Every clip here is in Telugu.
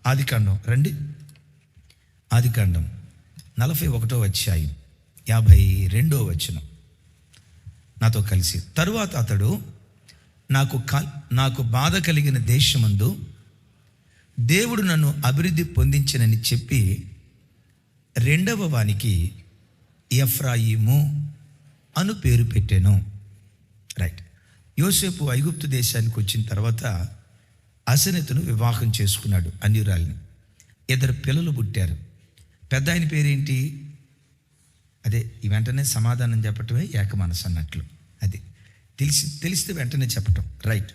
ఆదికాండం రండి. ఆదికాండం 41వ అధ్యాయం 52వ వచనం నాతో కలిసి. తరువాత అతడు నాకు బాధ కలిగిన దేశమందు దేవుడు నన్ను అభివృద్ధి పొందించనని చెప్పి రెండవ వానికి ఎఫ్రాయిము అను పేరు పెట్టాను. రైట్. యోసేపు ఐగుప్తు దేశానికి వచ్చిన తర్వాత అసనెతును వివాహం చేసుకున్నాడు, అన్యురాలిని. 2 పిల్లలు పుట్టారు. పెద్ద ఆయన పేరేంటి? అదే ఈ వెంటనే సమాధానం చెప్పటమే ఏక మనసు అన్నట్లు. అది తెలిస్తే వెంటనే చెప్పటం. రైట్.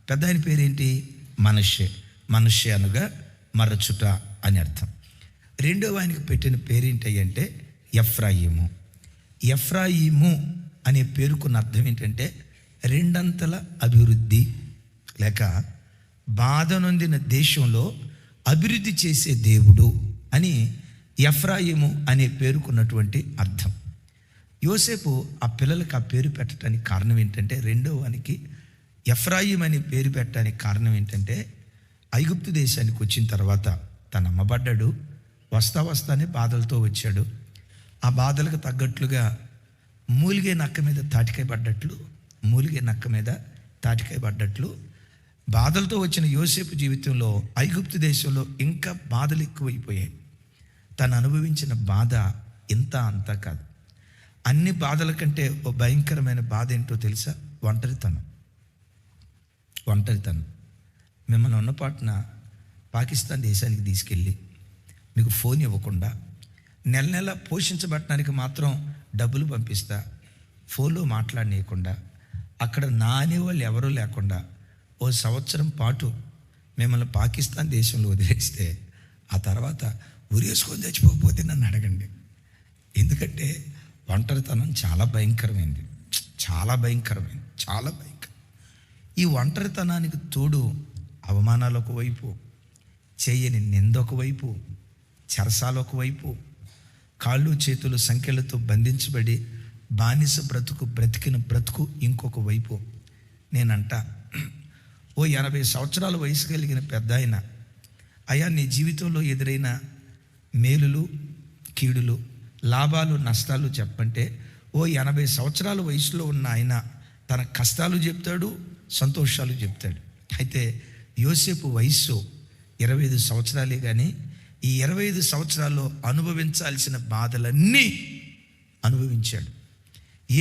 పెద్ద ఆయన పేరేంటి? మనష్షే. మనష్షే అనగా మరచుట అని అర్థం. రెండవ ఆయనకి పెట్టిన పేరేంటి అంటే ఎఫ్రాయిము. ఎఫ్రాయిము అనే పేరుకున్న అర్థం ఏంటంటే రెండంతల అభివృద్ధి, లేక బాధ నొందిన దేశంలో అభివృద్ధి చేసే దేవుడు అని ఎఫ్రాయిము అనే పేరుకున్నటువంటి అర్థం. యోసేపు ఆ పిల్లలకు ఆ పేరు పెట్టడానికి కారణం ఏంటంటే, రెండవ వానికి ఎఫ్రాయిం అనే పేరు పెట్టడానికి కారణం ఏంటంటే, ఐగుప్తు దేశానికి వచ్చిన తర్వాత తను అమ్మబడ్డాడు. వస్తానే బాధలతో వచ్చాడు. ఆ బాధలకు తగ్గట్లుగా మూలిగే నక్క మీద తాటికాయ పడ్డట్లు బాధలతో వచ్చిన యోసేపు జీవితంలో ఐగుప్తు దేశంలో ఇంకా బాధలు ఎక్కువైపోయాయి. తను అనుభవించిన బాధ ఇంత అంతా కాదు. అన్ని బాధల కంటే ఓ భయంకరమైన బాధ ఏంటో తెలుసా? ఒంటరితనం. మిమ్మల్ని ఉన్నపాటున పాకిస్తాన్ దేశానికి తీసుకెళ్ళి మీకు ఫోన్ ఇవ్వకుండా, నెల పోషించబట్టడానికి మాత్రం డబ్బులు పంపిస్తా, ఫోన్లో మాట్లాడనీయకుండా, అక్కడ నా అనేవాళ్ళు ఎవరూ లేకుండా 1 సంవత్సరం పాటు మిమ్మల్ని పాకిస్తాన్ దేశంలో వదిలేస్తే ఆ తర్వాత ఉరేసుకొని చచ్చిపోకపోతే నన్ను అడగండి. ఎందుకంటే ఒంటరితనం చాలా భయంకరమైంది. ఈ ఒంటరితనానికి తోడు అవమానాలు ఒకవైపు, చేయని నింద ఒకవైపు, చెరసాలు ఒకవైపు, కాళ్ళు చేతులు సంఖ్యలతో బంధించబడి బానిస బ్రతికిన బ్రతుకు ఇంకొక వైపు. నేనంట ఓ 80 సంవత్సరాల వయసు కలిగిన పెద్ద ఆయన, అయ్యా నీ జీవితంలో ఎదురైన మేలులు కీడులు, లాభాలు నష్టాలు చెప్పంటే ఓ 80 సంవత్సరాల వయసులో ఉన్న ఆయన తన కష్టాలు చెప్తాడు, సంతోషాలు చెప్తాడు. అయితే యోసేపు వయస్సు 25 సంవత్సరాలే, కానీ ఈ 25 సంవత్సరాల్లో అనుభవించాల్సిన బాధలన్నీ అనుభవించాడు.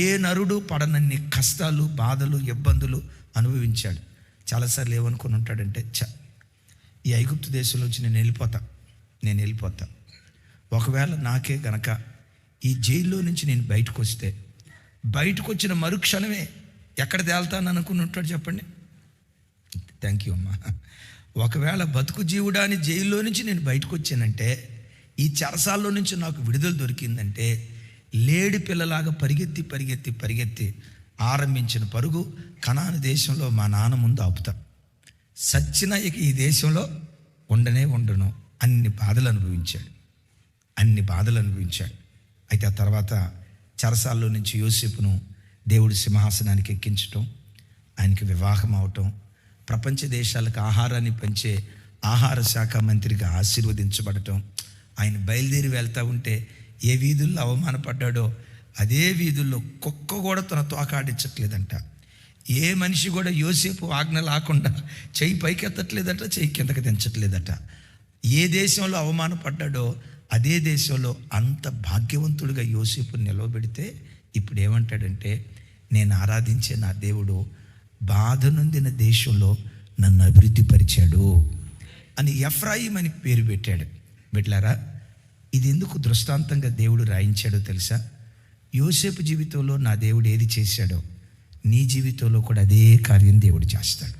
ఏ నరుడు పడనన్ని కష్టాలు, బాధలు, ఇబ్బందులు అనుభవించాడు. చాలాసార్లు ఏమనుకొని ఉంటాడంటే, ఈ ఐగుప్తు దేశంలోంచి నేను వెళ్ళిపోతా, ఒకవేళ నాకే గనక ఈ జైల్లో నుంచి నేను బయటకు వచ్చిన మరుక్షణమే ఎక్కడ తేల్తాను అనుకుని ఉంటాడు చెప్పండి. థ్యాంక్ యూ అమ్మా. ఒకవేళ బతుకు జీవుడాని జైల్లో నుంచి నేను బయటకు వచ్చానంటే, ఈ చెరసాల్లో నుంచి నాకు విడుదల దొరికిందంటే, లేడి పిల్లలాగా పరిగెత్తి ఆరంభించిన పరుగు కనాను దేశంలో మా నాన్న ముందు ఆపుతా. సచ్చిన ఇక ఈ దేశంలో ఉండను. అన్ని బాధలు అనుభవించాడు. అయితే ఆ తర్వాత చెరసాల్లో నుంచి యోసేపును దేవుడి సింహాసనానికి ఎక్కించటం, ఆయనకి వివాహం అవటం, ప్రపంచ దేశాలకు ఆహారాన్ని పంచే ఆహార శాఖ మంత్రిగా ఆశీర్వదించబడటం, ఆయన బయలుదేరి వెళ్తూ ఉంటే ఏ వీధుల్లో అవమానపడ్డాడో అదే వీధుల్లో కుక్క కూడా తన తోకాడించట్లేదంట. ఏ మనిషి కూడా యోసేపు ఆజ్ఞ లేకుండా చెయ్యి పైకెత్తట్లేదట, చెయ్యి కిందకి దించట్లేదట. ఏ దేశంలో అవమానపడ్డాడో అదే దేశంలో అంత భాగ్యవంతుడిగా యోసేపు నిలవబెడితే ఇప్పుడు ఏమంటాడంటే, నేను ఆరాధించే నా దేవుడు బాధ నొందిన దేశంలో నన్ను అభివృద్ధి పరిచాడు అని ఎఫ్రాయిం అని పేరు పెట్టాడు. బిడ్డలారా, ఇది ఎందుకు దృష్టాంతంగా దేవుడు రాయించాడో తెలుసా? యోసేపు జీవితంలో నా దేవుడు ఏది చేశాడో నీ జీవితంలో కూడా అదే కార్యం దేవుడు చేస్తాడు.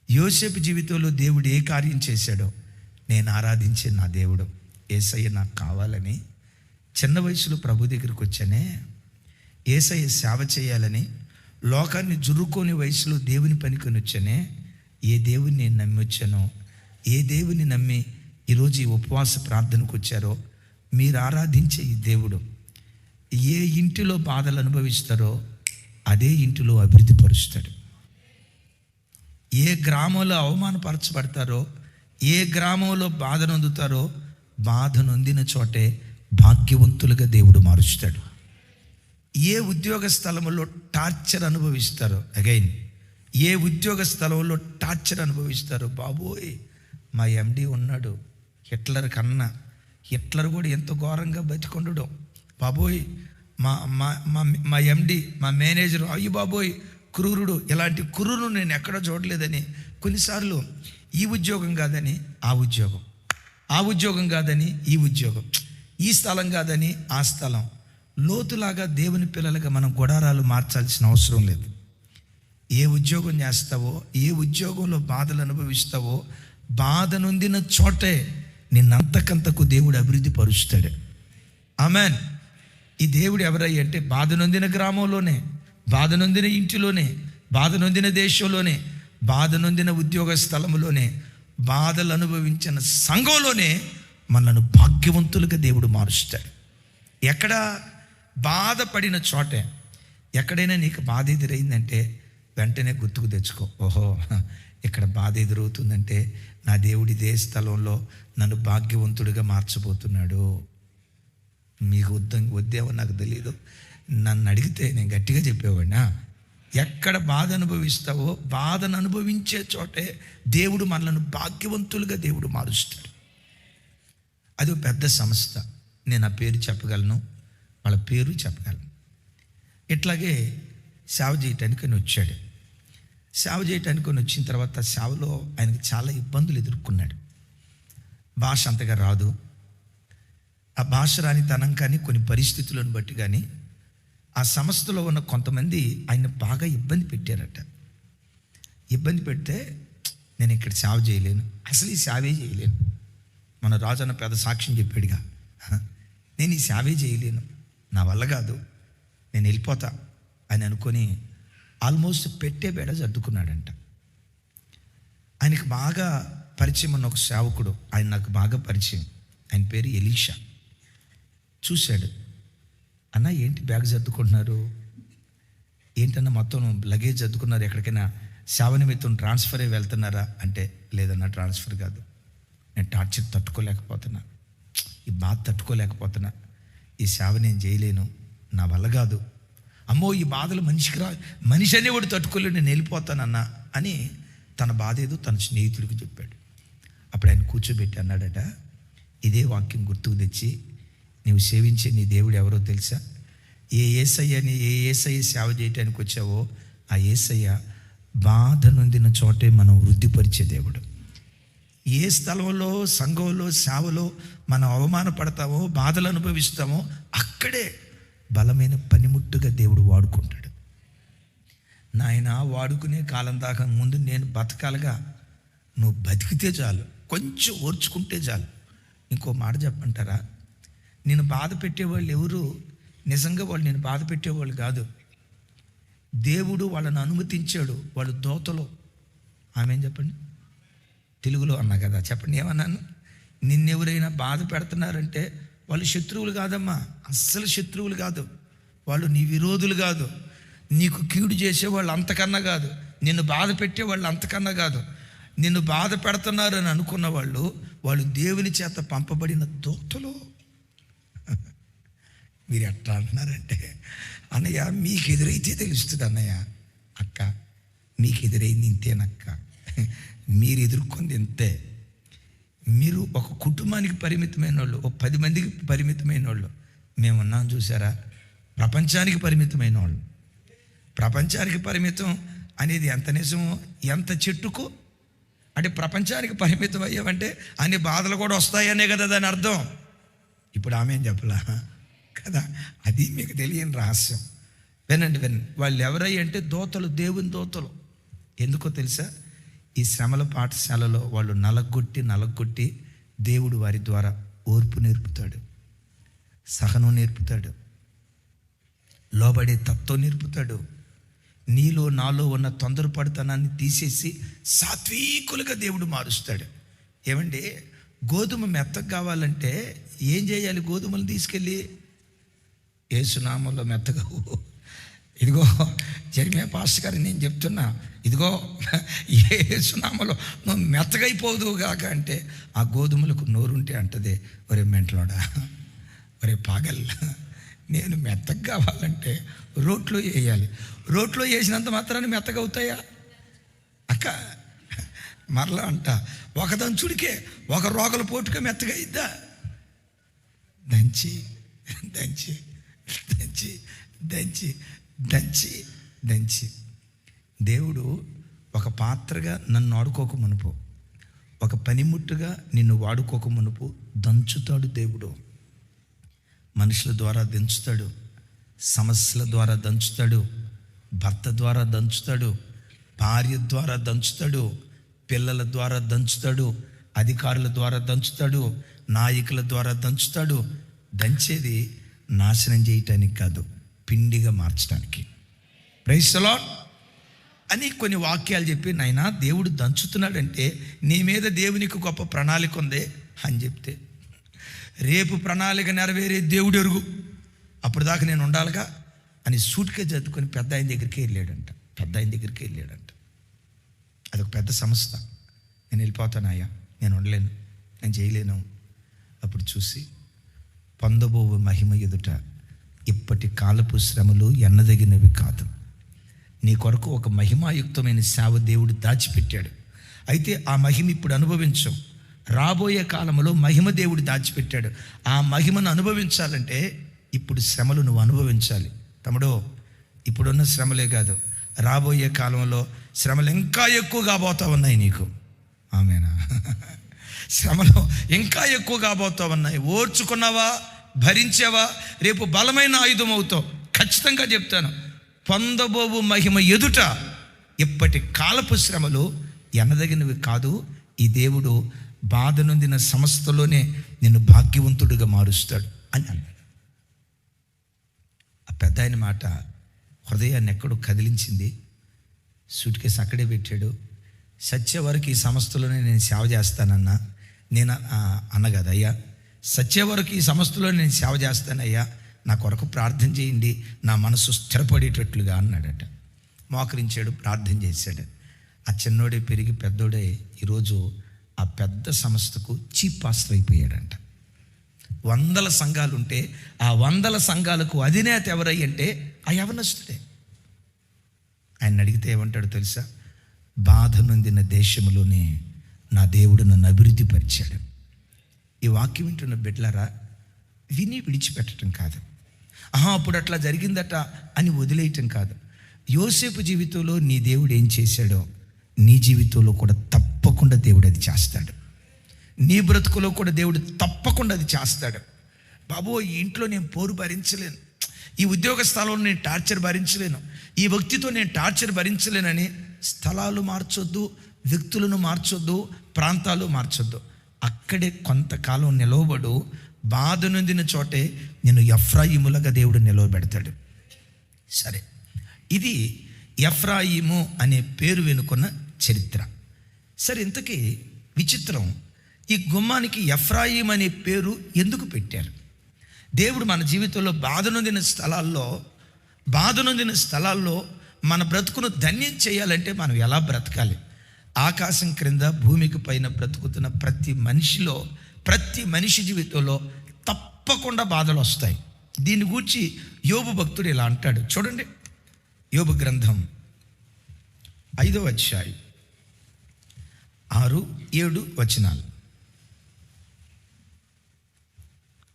యోసేపు జీవితంలో దేవుడు ఏ కార్యం చేశాడో, నేను ఆరాధించే నా దేవుడు యేసయ్య నాకు కావాలని చిన్న వయసులో ప్రభు దగ్గరికి వచ్చానే, యేసయ్య సేవ చేయాలని లోకాన్ని జురుకోని వయసులో దేవుని పనికొని వచ్చానే, ఏ దేవుని నేను నమ్మి వచ్చానో, ఏ దేవుని నమ్మి ఈరోజు ఈ ఉపవాస ప్రార్థనకు వచ్చారో, మీరు ఆరాధించే ఈ దేవుడు ఏ ఇంటిలో బాధలు అనుభవిస్తారో అదే ఇంటిలో అభివృద్ధి పరుస్తాడు. ఏ గ్రామంలో అవమానపరచబడతారో, ఏ గ్రామంలో బాధ నొందుతారో బాధ నొందిన చోటే భాగ్యవంతులుగా దేవుడు మారుస్తాడు. ఏ ఉద్యోగ స్థలంలో టార్చర్ అనుభవిస్తారో, అగైన్ ఏ ఉద్యోగ స్థలంలో టార్చర్ అనుభవిస్తారో, బాబోయ్ మా ఎండి ఉన్నాడు, హిట్లర్ కన్నా హిట్లర్ కూడా ఎంతో ఘోరంగా బతికొండడం, బాబోయ్ మా మా మా ఎండి మా మేనేజర్ అయ్యి బాబోయ్ క్రూరుడు, ఇలాంటి క్రూరుడు నేను ఎక్కడా చూడలేదని కొన్నిసార్లు ఈ ఉద్యోగం కాదని ఆ ఉద్యోగం, ఆ ఉద్యోగం కాదని ఈ ఉద్యోగం, ఈ స్థలం కాదని ఆ స్థలం, లోతులాగా దేవుని పిల్లలుగా మనం గుడారాలు మార్చాల్సిన అవసరం లేదు. ఏ ఉద్యోగం చేస్తావో, ఏ ఉద్యోగంలో బాధలు అనుభవిస్తావో, బాధ నొందిన చోటే నిన్నంతకంతకు దేవుడు అభివృద్ధి పరుస్తాడు. ఆమెన్. ఈ దేవుడు ఎవరయ్య అంటే బాధ నొందిన గ్రామంలోనే, బాధ నొందిన ఇంటిలోనే, బాధ నొందిన దేశంలోనే, బాధ నొందిన ఉద్యోగ స్థలంలోనే, బాధలు అనుభవించిన సంఘంలోనే మనల్ని భాగ్యవంతులుగా దేవుడు మారుస్తాడు. ఎక్కడ బాధపడిన చోటే. ఎక్కడైనా నీకు బాధ ఎదురైందంటే వెంటనే గుర్తుకు తెచ్చుకో, ఓహో ఇక్కడ బాధ ఎదురవుతుందంటే నా దేవుడి ఇదే స్థలంలో నన్ను భాగ్యవంతుడిగా మార్చబోతున్నాడు. మీకు వద్దేమో నాకు తెలియదు, నన్ను అడిగితే నేను గట్టిగా చెప్పేవాడినా. ఎక్కడ బాధ అనుభవిస్తావో బాధను అనుభవించే చోటే దేవుడు మనల్ని భాగ్యవంతులుగా దేవుడు మారుస్తాడు. అది ఒక పెద్ద సంస్థ, నేను ఆ పేరు చెప్పగలను, వాళ్ళ పేరు చెప్పగలను. ఇట్లాగే సేవ చేయటానికి ఆయన వచ్చాడు. సేవ చేయటానికి వచ్చిన తర్వాత సేవలో ఆయనకి చాలా ఇబ్బందులు ఎదుర్కొన్నాడు. భాష అంతగా రాదు. ఆ భాష రాని తనం కానీ కొన్ని పరిస్థితులను బట్టి కానీ ఆ సంస్థలో ఉన్న కొంతమంది ఆయన బాగా ఇబ్బంది పెట్టారట. ఇబ్బంది పెడితే నేను ఇక్కడ సేవ చేయలేను, అసలు ఈ సేవే చేయలేను. మన రాజన్న పెద్ద సాక్ష్యం చెప్పాడుగా, నేను ఈ సేవే చేయలేను, నా వల్ల కాదు, నేను వెళ్ళిపోతా అని అనుకొని ఆల్మోస్ట్ పెట్టే బేడ సర్దుకున్నాడంట. ఆయనకు బాగా పరిచయం ఉన్న ఒక సేవకుడు, ఆయన నాకు బాగా పరిచయం, ఆయన పేరు ఎలీషా. చూశాడు, అన్న ఏంటి బ్యాగ్ సర్దుకుంటున్నారు, ఏంటన్నా మొత్తం లగేజ్ సర్దుకున్నారు, ఎక్కడికైనా సేవ నిమిత్తం ట్రాన్స్ఫర్ అయ్యి వెళ్తున్నారా అంటే, లేదన్నా ట్రాన్స్ఫర్ కాదు, నేను టార్చర్ తట్టుకోలేకపోతున్నా, ఈ బాధ తట్టుకోలేకపోతున్నా, ఈ సేవ నేను చేయలేను, నా వల్ల కాదు, అమ్మో ఈ బాధలు మనిషి అనేవాడు తట్టుకోలేడు, నేను వెళ్ళిపోతానన్నా అని తన బాధ ఏదో తన స్నేహితుడికి చెప్పాడు. అప్పుడు ఆయన కూర్చోబెట్టి అన్నాడట, ఇదే వాక్యం గుర్తుకు తెచ్చి, నీవు సేవించే నీ దేవుడు ఎవరో తెలుసా? ఏ యేసయ్య సేవ చేయటానికి వచ్చావో ఆ యేసయ్య బాధ నొందిన చోటే మనం వృద్ధిపరిచే దేవుడు. ఏ స్థలంలో, సంఘంలో, సేవలో మనం అవమానపడతామో, బాధలు అనుభవిస్తామో అక్కడే బలమైన పనిముట్టుగా దేవుడు వాడుకుంటాడు. నాయన వాడుకునే కాలం దాకా ముందు నేను బతకాలిగా, నువ్వు బతికితే చాలు, కొంచెం ఓర్చుకుంటే చాలు. ఇంకో మాట చెప్పంటారా, నేను బాధ పెట్టేవాళ్ళు ఎవరు నిజంగా వాళ్ళు నేను బాధ పెట్టేవాళ్ళు కాదు, దేవుడు వాళ్ళని అనుమతించాడు, వాళ్ళు దోతలు. ఆమె చెప్పండి, తెలుగులో అన్నా కదా, చెప్పండి ఏమన్నాను? నిన్నెవరైనా బాధ పెడుతున్నారంటే వాళ్ళు శత్రువులు కాదమ్మా, అస్సలు శత్రువులు కాదు, వాళ్ళు నీ విరోధులు కాదు, నీకు కీడు చేసేవాళ్ళు అంతకన్నా కాదు, నిన్ను బాధ పెట్టేవాళ్ళు అంతకన్నా కాదు. నిన్ను బాధ పెడుతున్నారని అనుకున్న వాళ్ళు దేవుని చేత పంపబడిన దూతలు. మీరు ఎట్లా అంటున్నారంటే, అన్నయ్య మీకు ఎదురైతే తెలుస్తుంది అన్నయ్య, అక్క మీకు ఎదురైంది ఇంతేనక్క, మీరు ఎదుర్కొంది ఇంతే. మీరు ఒక కుటుంబానికి పరిమితమైన వాళ్ళు, ఒక 10 మందికి పరిమితమైన వాళ్ళు, మేమున్నాం చూసారా, ప్రపంచానికి పరిమితమైన వాళ్ళు. ప్రపంచానికి పరిమితం అనేది ఎంత నిజమో, ఎంత చెట్టుకు అంటే ప్రపంచానికి పరిమితం అయ్యామంటే అన్ని బాధలు కూడా వస్తాయనే కదా దాని అర్థం. ఇప్పుడు ఆమె ఏం చెప్పలా కదా, అది మీకు తెలియని రహస్యం. వినండి. వాళ్ళు ఎవరై అంటే దోతలు, దేవుని దోతలు. ఎందుకో తెలుసా? ఈ శ్రమల పాఠశాలలో వాళ్ళు నలగొట్టి దేవుడు వారి ద్వారా ఓర్పు నేర్పుతాడు, సహనం నేర్పుతాడు, లోబడే తత్వం నేర్పుతాడు. నీలో నాలో ఉన్న తొందరపడితనాన్ని తీసేసి సాత్వికులుగా దేవుడు మారుస్తాడు. ఏమండి, గోధుమ మెత్తగా కావాలంటే ఏం చేయాలి? గోధుమలు తీసుకెళ్ళి యేసునామంలో మెత్తగా ఇదిగో జెర్మియా పాస్టర్ గారు నేను చెప్తున్నా, ఇదిగో యేసు నామములో నువ్వు మెత్తగైపోదువు గాక అంటే, ఆ గోధుమలకు నోరుంటే అంటదే, ఒరే మెంటలోడా, ఒరే పాగల్, నేను మెత్తగా కావాలంటే రోట్లో వేయాలి. రోట్లో వేసినంత మాత్రాన్ని మెత్తగా అవుతాయా అక్క? మరలా అంట, ఒక దంచుడికే ఒక రోగల పోటుగా మెత్తగా అయిద్దా? దంచి దంచి దంచి దంచి దంచి దంచి దేవుడు ఒక పాత్రగా నన్ను వాడుకోక మునుపు, ఒక పనిముట్టుగా నిన్ను వాడుకోక మునుపు దంచుతాడు దేవుడు. మనుషుల ద్వారా దంచుతాడు, సమస్యల ద్వారా దంచుతాడు, భర్త ద్వారా దంచుతాడు, భార్య ద్వారా దంచుతాడు, పిల్లల ద్వారా దంచుతాడు, అధికారుల ద్వారా దంచుతాడు, నాయకుల ద్వారా దంచుతాడు. దంచేది నాశనం చేయటానికి కాదు, పిండిగా మార్చడానికి. ప్రైజ్ ది లార్డ్ అని కొన్ని వాక్యాలు చెప్పి, నాయనా దేవుడు దంచుతున్నాడంటే నీ మీద దేవునికి గొప్ప ప్రణాళిక ఉంది అని చెప్తే, రేపు ప్రణాళిక నెరవేరే దేవుడు ఎరుగు, అప్పుడు దాకా నేను ఉండాలిగా అని సూట్కే చదువుకొని పెద్ద ఆయన దగ్గరికి వెళ్ళాడంట. అదొక పెద్ద సంస్థ. నేను వెళ్ళిపోతాను అయ్యా, నేను ఉండలేను, నేను చేయలేను. అప్పుడు చూసి, పొందబోవు మహిమ ఎదుట ఇప్పటి కాలపు శ్రమలు ఎన్నదగినవి కాదు. నీ కొరకు ఒక మహిమాయుక్తమైన సేవ దేవుడు దాచిపెట్టాడు. అయితే ఆ మహిమ ఇప్పుడు అనుభవించం. రాబోయే కాలంలో మహిమ దేవుడు దాచిపెట్టాడు. ఆ మహిమను అనుభవించాలంటే ఇప్పుడు శ్రమలు నువ్వు అనుభవించాలి. తమ్ముడు, ఇప్పుడున్న శ్రమలే కాదు, రాబోయే కాలంలో శ్రమలు ఇంకా ఎక్కువగా పోతా ఉన్నాయి నీకు. ఆమేనా? శ్రమలు ఇంకా ఎక్కువగా పోతా ఉన్నాయి. ఓర్చుకున్నావా, భరించావా, రేపు బలమైన ఆయుధం అవుతావు. ఖచ్చితంగా చెప్తాను, పొందబోవు మహిమ ఎదుట ఇప్పటి కాలపు శ్రమలు ఎనదగినవి కాదు. ఈ దేవుడు బాధ నొందిన సంస్థలోనే నిన్ను భాగ్యవంతుడిగా మారుస్తాడు అని అన్నాడు. ఆ పెద్ద ఆయన మాట హృదయాన్ని ఎక్కడో కదిలించింది. సూట్ కేసు అక్కడే పెట్టాడు. సత్య వరకు ఈ సంస్థలోనే నేను సేవ చేస్తానన్నా. నేను అన్న కదా, అయ్యా సత్య వరకు ఈ సంస్థలో నేను సేవ చేస్తానయ్యా, నా కొరకు ప్రార్థన చేయండి, నా మనసు స్థిరపడేటట్లుగా అన్నాడట. మోకరించాడు, ప్రార్థన చేశాడు. ఆ చిన్నోడే పెరిగి పెద్దోడే ఈరోజు ఆ పెద్ద సంస్థకు చీఫ్ పాస్టర్ అయిపోయాడంట. 100 సంఘాలు ఉంటే ఆ 100 సంఘాలకు అధినేత ఎవరై అంటే ఆ యవనస్తుడే. ఆయన అడిగితే ఏమంటాడు తెలుసా? బాధ నొందిన దేశంలోనే నా దేవుడు నన్ను అభివృద్ధి పరిచాడు. ఈ వాక్యం వింటున్న బిడ్డలారా, విని విడిచిపెట్టడం కాదు, అప్పుడు అట్లా జరిగిందట అని వదిలేయటం కాదు. యోసేపు జీవితంలో నీ దేవుడు ఏం చేశాడో నీ జీవితంలో కూడా తప్పకుండా దేవుడు అది చేస్తాడు. నీ బ్రతుకులో కూడా దేవుడు తప్పకుండా అది చేస్తాడు. బాబో, ఈ ఇంట్లో నేను పోరు భరించలేను, ఈ ఉద్యోగ స్థలంలో నేను టార్చర్ భరించలేను, ఈ వ్యక్తితో నేను టార్చర్ భరించలేనని స్థలాలు మార్చొద్దు, వ్యక్తులను మార్చొద్దు, ప్రాంతాలు మార్చొద్దు. అక్కడే కొంతకాలం నిలవబడు. బాధ నొందిన చోటే నేను ఎఫ్రాయిములుగా దేవుడు నిలవబెడతాడు. సరే, ఇది ఎఫ్రాయిము అనే పేరు వెనుకున్న చరిత్ర. సరే, ఇంతకీ విచిత్రం, ఈ గుమ్మానికి ఎఫ్రాయిం అనే పేరు ఎందుకు పెట్టారు? దేవుడు మన జీవితంలో బాధ నొందిన స్థలాల్లో మన బ్రతుకును ధన్యం చేయాలంటే మనం ఎలా బ్రతకాలి? ఆకాశం క్రింద భూమికి పైన బ్రతుకుతున్న ప్రతి మనిషి జీవితంలో తప్పకుండా బాధలు వస్తాయి. దీని గూర్చి యోబు భక్తుడు ఇలా అంటాడు. చూడండి, యోబు గ్రంథం 5వ అధ్యాయం 6-7 వచనాలు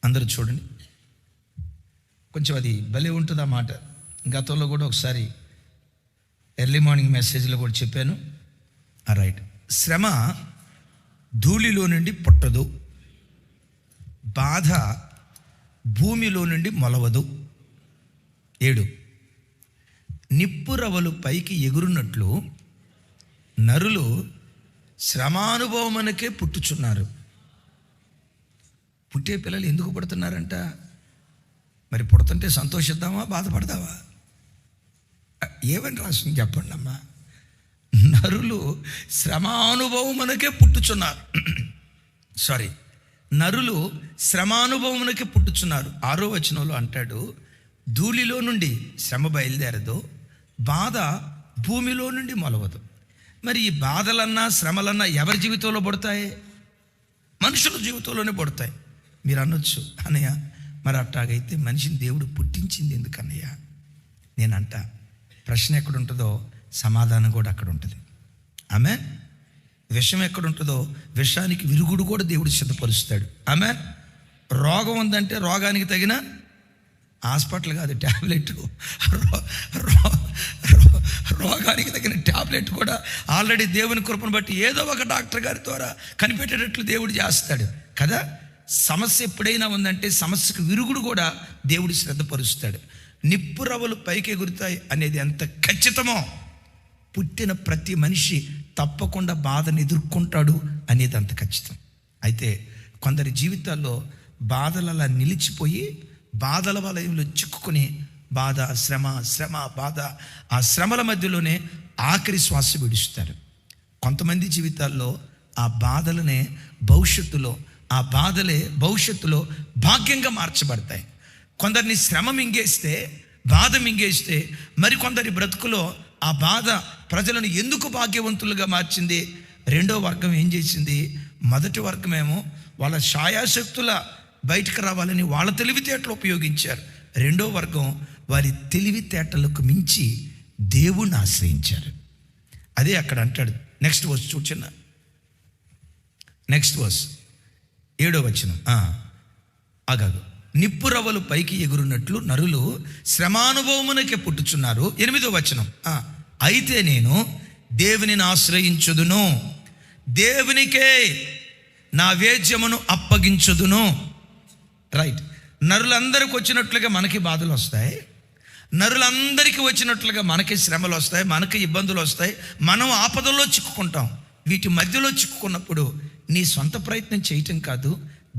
అందరూ చూడండి. కొంచెం అది భలే ఉంటుంది ఆ మాట. గతంలో కూడా ఒకసారి ఎర్లీ మార్నింగ్ మెసేజ్లో కూడా చెప్పాను. రైట్. శ్రమ ధూళిలో నుండి పుట్టదు, బాధ భూమిలో నుండి మొలవదు. 7, నిప్పురవలు పైకి ఎగురున్నట్లు నరులు శ్రమానుభవమునకే పుట్టుచున్నారు. పుట్టే పిల్లలు ఎందుకు పుడుతున్నారంట? మరి పుడుతుంటే సంతోషిద్దామా, బాధపడదామా? ఏమని రాసింది చెప్పండి అమ్మా. నరులు శ్రమానుభవమునకే పుట్టుచున్నారు. నరులు శ్రమానుభవమునకే పుట్టుచున్నారు. 6వ వచనంలో అంటాడు, ధూళిలో నుండి శ్రమ బయలుదేరదో బాధ భూమిలో నుండి మొలవదు. మరి ఈ బాధలన్నా శ్రమలన్నా ఎవరి జీవితంలో పడతాయి? మనుషుల జీవితంలోనే పడతాయి. మీరు అనొచ్చు, అన్నయ్య మరి అట్టాగైతే మనిషిని దేవుడు పుట్టించింది ఎందుకన్నయ్య? నేనంట, ప్రశ్న ఎక్కడుంటుందో సమాధానం కూడా అక్కడ ఉంటుంది. ఆమె విషం ఎక్కడుంటుందో విషానికి విరుగుడు కూడా దేవుడు సిద్ధపరుస్తాడు. ఆమె రోగం ఉందంటే రోగానికి తగిన హాస్పిటల్ కాదు, ట్యాబ్లెట్. రోగానికి తగిన ట్యాబ్లెట్ కూడా ఆల్రెడీ దేవుని కృపను బట్టి ఏదో ఒక డాక్టర్ గారి ద్వారా కనిపెట్టేటట్లు దేవుడు చేస్తాడు కదా. సమస్య ఎప్పుడైనా ఉందంటే సమస్యకు విరుగుడు కూడా దేవుడు శ్రద్ధపరుస్తాడు. నిప్పు రవ్వలు పైకి ఎగురుతాయి అనేది ఎంత ఖచ్చితమో పుట్టిన ప్రతి మనిషి తప్పకుండా బాధను ఎదుర్కొంటాడు అనేది అంత ఖచ్చితం. అయితే కొందరి జీవితాల్లో బాధలు అలా నిలిచిపోయి బాధల వలయంలో చిక్కుకొని బాధ, శ్రమ, బాధ, ఆ శ్రమల మధ్యలోనే ఆఖరి శ్వాస విడుస్తారు. కొంతమంది జీవితాల్లో ఆ బాధలనే భవిష్యత్తులో భాగ్యంగా మార్చబడతాయి. కొందరిని శ్రమ మింగేస్తే, బాధ మింగేస్తే, మరికొందరి బ్రతుకులో ఆ బాధ ప్రజలను ఎందుకు భాగ్యవంతులుగా మార్చింది? రెండో వర్గం ఏం చేసింది? మొదటి వర్గమేమో వాళ్ళ ఛాయాశక్తుల బయటకు రావాలని వాళ్ళ తెలివితేటలు ఉపయోగించారు. రెండో వర్గం వారి తెలివితేటలకు మించి దేవుణ్ణి ఆశ్రయించారు. అదే అక్కడ అంటాడు. నెక్స్ట్ వర్స్ చూచిన, నెక్స్ట్ వర్స్ 7వ వచనం. ఆగాగు. నిప్పు రవ్వలు పైకి ఎగురున్నట్లు నరులు శ్రమానుభవమునకే పుట్టుచున్నారు. 8వ వచనం. అయితే నేను దేవునిని ఆశ్రయించుదును, దేవునికే నా వేద్యమును అప్పగించుదును. రైట్. నరులందరికి వచ్చినట్లుగా మనకి బాధలు వస్తాయి, నరులందరికీ వచ్చినట్లుగా మనకి శ్రమలు వస్తాయి, మనకి ఇబ్బందులు వస్తాయి, మనం ఆపదల్లో చిక్కుకుంటాం. వీటి మధ్యలో చిక్కుకున్నప్పుడు నీ సొంత ప్రయత్నం చేయటం కాదు,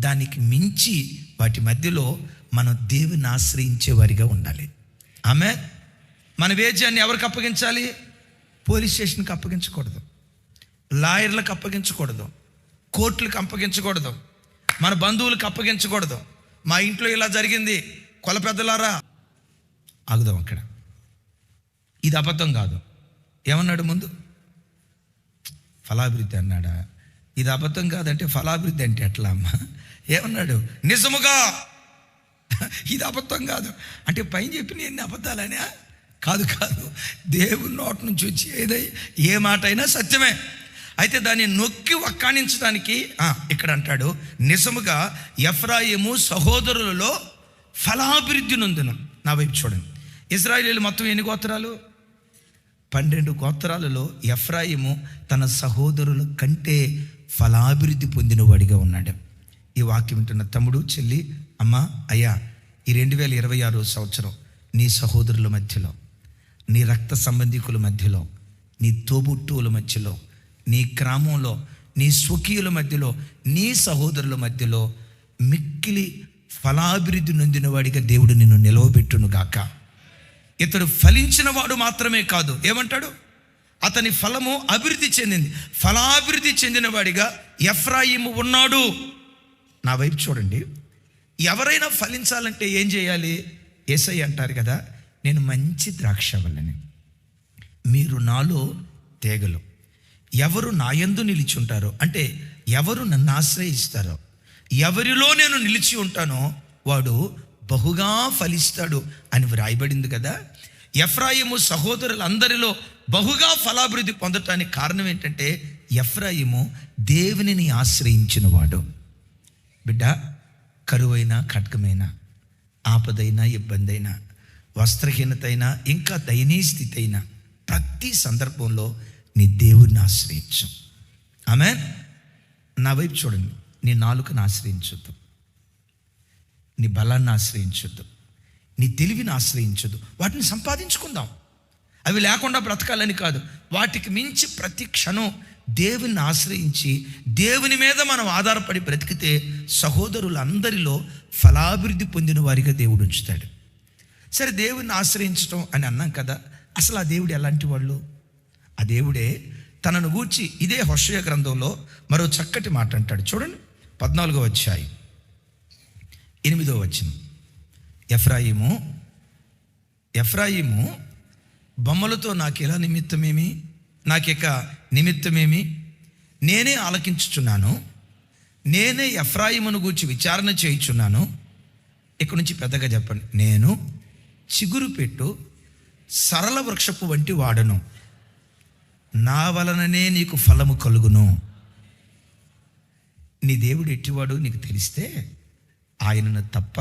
దానికి మించి వాటి మధ్యలో మనం దేవుని ఆశ్రయించే వారిగా ఉండాలి. ఆమె మన వేద్యాన్ని ఎవరికి అప్పగించాలి? పోలీస్ స్టేషన్కి అప్పగించకూడదు, లాయర్లకు అప్పగించకూడదు, కోర్టులకు అప్పగించకూడదు, మన బంధువులకు అప్పగించకూడదు. మా ఇంట్లో ఇలా జరిగింది, కొల పెద్దలారా, ఆగుదాం అక్కడ. ఇది అబద్ధం కాదు. ఏమన్నాడు ముందు? ఫలాభివృద్ధి అన్నాడా? ఇది అబద్ధం కాదంటే ఫలాభివృద్ధి అంటే ఎట్లా అమ్మా? ఏమన్నాడు? నిజముగా ఇది అబద్ధం కాదు అంటే పైన చెప్పిన ఎన్ని అబద్ధాలనే? కాదు, దేవుని నోటి నుంచి వచ్చి ఏ మాట అయినా సత్యమే. అయితే దాన్ని నొక్కి వక్కాణించడానికి ఇక్కడ అంటాడు, నిజముగా ఎఫ్రాయిము సహోదరులలో ఫలాభివృద్ధి నొందును. నా వైపు చూడండి. ఇశ్రాయేలీయులు మొత్తం ఎన్ని గోత్రాలు? 12 గోత్రాలలో ఎఫ్రాయిము తన సహోదరుల కంటే ఫలాభివృద్ధి పొందినవాడిగా ఉన్నాడు. ఈ వాక్యం వింటున్న తమ్ముడు, చెల్లి, అమ్మ, అయ్యా, ఈ 2026 సంవత్సరం నీ సహోదరుల మధ్యలో, నీ రక్త సంబంధికుల మధ్యలో, నీ తోబుట్టువుల మధ్యలో, నీ గ్రామంలో, నీ స్వకీయుల మధ్యలో, నీ సహోదరుల మధ్యలో మిక్కిలి ఫలాభివృద్ధి నొందిన వాడిగా దేవుడు నిన్ను నిలవబెట్టును గాక. ఇతడు ఫలించిన వాడు మాత్రమే కాదు, ఏమంటాడు? అతని ఫలము అభివృద్ధి చెందింది. ఫలాభివృద్ధి చెందిన వాడిగా ఎఫ్రాయిము ఉన్నాడు. నా వైపు చూడండి. ఎవరైనా ఫలించాలంటే ఏం చేయాలి? యేసయ్య అంటారు కదా, నేను మంచి ద్రాక్షవల్లిని, మీరు నాలో తీగలు. ఎవరు నా యందు నిలిచి ఉంటారో, అంటే ఎవరు నన్ను ఆశ్రయిస్తారో, ఎవరిలో నేను నిలిచి ఉంటానో వాడు బహుగా ఫలిస్తాడు అని వ్రాయబడింది కదా. ఎఫ్రాయిము సహోదరులందరిలో బహుగా ఫలాభివృద్ధి పొందటానికి కారణం ఏంటంటే ఎఫ్రాయిము దేవునిని ఆశ్రయించిన వాడు. బిడ్డ, కరువైనా, ఖడ్గమైనా, ఆపదైనా, ఇబ్బంది అయినా, వస్త్రహీనత అయినా, ఇంకా దయనీయ స్థితి అయినా, ప్రతి సందర్భంలో నీ దేవుడిని ఆశ్రయించు. ఆమెన్. నా వైపు చూడండి. నీ నాలుకను ఆశ్రయించొద్దు, నీ బలాన్ని ఆశ్రయించొద్దు, నీ తెలివిని ఆశ్రయించొద్దు. వాటిని సంపాదించుకుందాం, అవి లేకుండా బ్రతకాలని కాదు. వాటికి మించి ప్రతి క్షణం దేవుని ఆశ్రయించి దేవుని మీద మనం ఆధారపడి బ్రతికితే సహోదరులందరిలో ఫలాభివృద్ధి పొందిన వారిగా దేవుడు ఉంచుతాడు. సరే, దేవుని ఆశ్రయించటం అని అన్నాం కదా. అసలు ఆ దేవుడు ఎలాంటి వాళ్ళు? ఆ దేవుడే తనను గూర్చి ఇదే హోషేయ గ్రంథంలో మరో చక్కటి మాట అంటాడు. చూడండి, 14వ అధ్యాయం 8వ వచనం. ఎఫ్రాయిము ఎఫ్రాయిము బొమ్మలతో నాకెలా నిమిత్తమేమి, నాకిక నిమిత్తమేమి, నేనే ఆలకించుచున్నాను, నేనే ఎఫ్రాయిమును గూర్చి విచారణ చేయుచున్నాను. ఇక్కడ నుంచి పెద్దగా చెప్పండి. నేను చిగురు పెట్టు సరళ వృక్షపు వంటి వాడను, నా వలననే నీకు ఫలము కలుగును. నీ దేవుడు ఎట్టివాడు నీకు తెలిస్తే ఆయనను తప్ప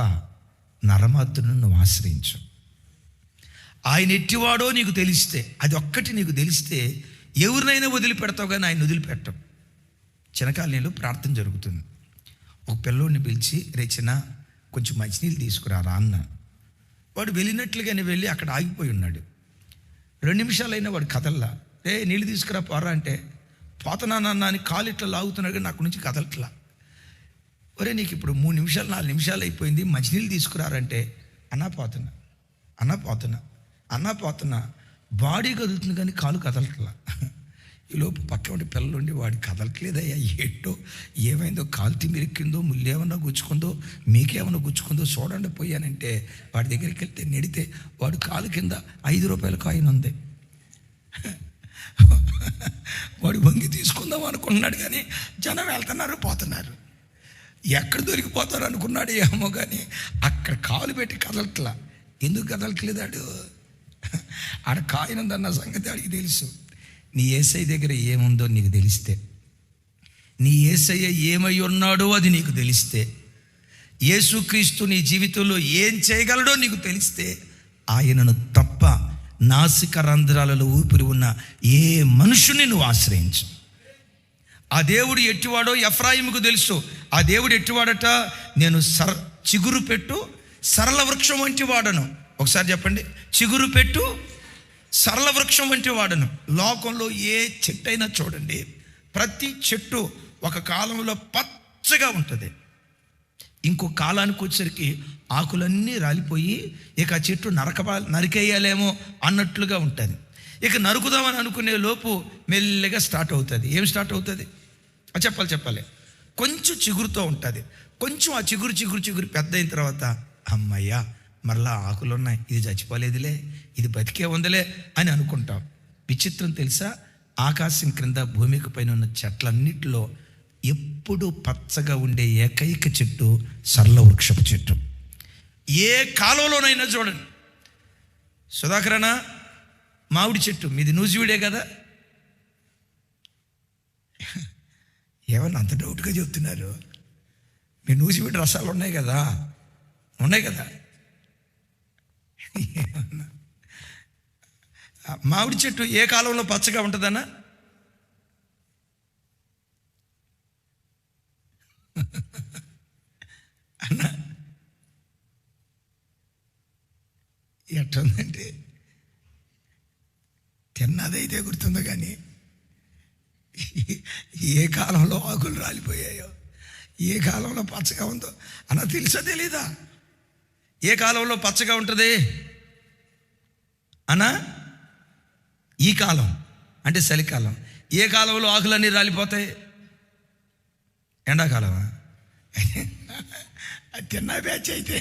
నరమాత్రులను నువ్వు ఆశ్రయించు. ఆయన ఎట్టివాడో నీకు తెలిస్తే, అది ఒక్కటి నీకు తెలిస్తే ఎవరినైనా వదిలిపెడతావు, కానీ ఆయన వదిలిపెట్టం. చినకాలనీలో ప్రార్థన జరుగుతుంది. ఒక పిల్లోడిని పిలిచి, రేచిన కొంచెం మంచినీళ్ళు తీసుకురారా అన్న. వాడు వెళ్ళినట్లుగానే వెళ్ళి అక్కడ ఆగిపోయి ఉన్నాడు. 2 నిమిషాలైనా వాడు కదల్లా. నీళ్ళు తీసుకురా పోరా అంటే, పోతున్నానన్నా అని కాలు ఇట్లా లాగుతున్నాడు, కానీ నాకు నుంచి కదలట్లా. ఒరే నీకు ఇప్పుడు 3 నిమిషాలు 4 నిమిషాలు అయిపోయింది, మంచినీళ్ళు తీసుకురారంటే, అన్నా పోతున్నా బాడీ కదులుతుంది కానీ కాలు కదలట్లా. ఈలోపు పక్క ఉండి పిల్లలుండి వాడు కదలట్లేదయ్యా, ఏంటో ఏమైందో, కాలు తిమ్మిరెక్కిందో, ముళ్ళేమన్నా గుచ్చుకుందో, మీకేమన్నా గుచ్చుకుందో చూడండి పోయానంటే, వాడి దగ్గరికి వెళ్తే నెడితే వాడు కాలు కింద 5 రూపాయల కాయిన్ ఉంది. వాడు వంగి తీసుకుందాం అనుకున్నాడు, కానీ జనం వెళ్తున్నారు పోతున్నారు. ఎక్కడ దొరికిపోతారు అనుకున్నాడు ఏమో, కానీ అక్కడ కాలు పెట్టి కదలట్లా. ఎందుకు కదలట్లేదాడు? ఆడ కాయిన్ ఉందన్న సంగతి ఆడికి తెలుసు. నీ యేసయ్య దగ్గర ఏముందో నీకు తెలిస్తే, నీ యేసయ్య ఏమై ఉన్నాడో అది నీకు తెలిస్తే, యేసుక్రీస్తు నీ జీవితంలో ఏం చేయగలడో నీకు తెలిస్తే, ఆయనను తప్ప నాసిక రంధ్రాలలో ఊపిరి ఉన్న ఏ మనుషుని నువ్వు ఆశ్రయించు. ఆ దేవుడు ఎట్టివాడో ఎఫ్రాయిముకు తెలుసు. ఆ దేవుడు ఎట్టివాడట, నేను చిగురు పెట్టు సరళ వృక్షం వంటి వాడను. ఒకసారి చెప్పండి, చిగురు పెట్టు సరళ వృక్షం వంటి వాడను. లోకంలో ఏ చెట్టు అయినా చూడండి, ప్రతి చెట్టు ఒక కాలంలో పచ్చగా ఉంటుంది, ఇంకో కాలానికి వచ్చేసరికి ఆకులన్నీ రాలిపోయి ఇక ఆ చెట్టు నరికేయాలేమో అన్నట్లుగా ఉంటుంది. ఇక నరుకుదామని అనుకునే లోపు మెల్లగా స్టార్ట్ అవుతుంది. ఏం స్టార్ట్ అవుతుంది? చెప్పాలి. కొంచెం చిగురుతో ఉంటుంది. కొంచెం ఆ చిగురు పెద్ద అయిన తర్వాత, అమ్మయ్యా మరలా ఆకులు ఉన్నాయి, ఇది చచ్చిపోలేదులే, ఇది బతికే ఉందలే అని అనుకుంటాం. విచిత్రం తెలుసా? ఆకాశం క్రింద భూమికి పైన ఉన్న చెట్లన్నిటిలో ఎప్పుడు పచ్చగా ఉండే ఏకైక చెట్టు సరళ వృక్షపు చెట్టు. ఏ కాలంలోనైనా చూడండి. సుధాకరణ మామిడి చెట్టు మీది నూజివీడే కదా, ఏమన్నా అంత డౌట్గా చెప్తున్నారు? మీ నూజివీడి రసాలు ఉన్నాయి కదా. మామిడి చెట్టు ఏ కాలంలో పచ్చగా ఉంటుందన్నా? అన్నా ఎట్టుందంటే, తిన్నదైతే గుర్తుందో కానీ ఏ కాలంలో ఆకులు రాలిపోయాయో, ఏ కాలంలో పచ్చగా ఉందో అన్న తెలుసా తెలీదా? ఏ కాలంలో పచ్చగా ఉంటుంది అన్నా? ఈ కాలం అంటే చలికాలం. ఏ కాలంలో ఆకులన్నీ రాలిపోతాయి? ఎండాకాలమా? అది తిన్నా బ్యాచ్ అయితే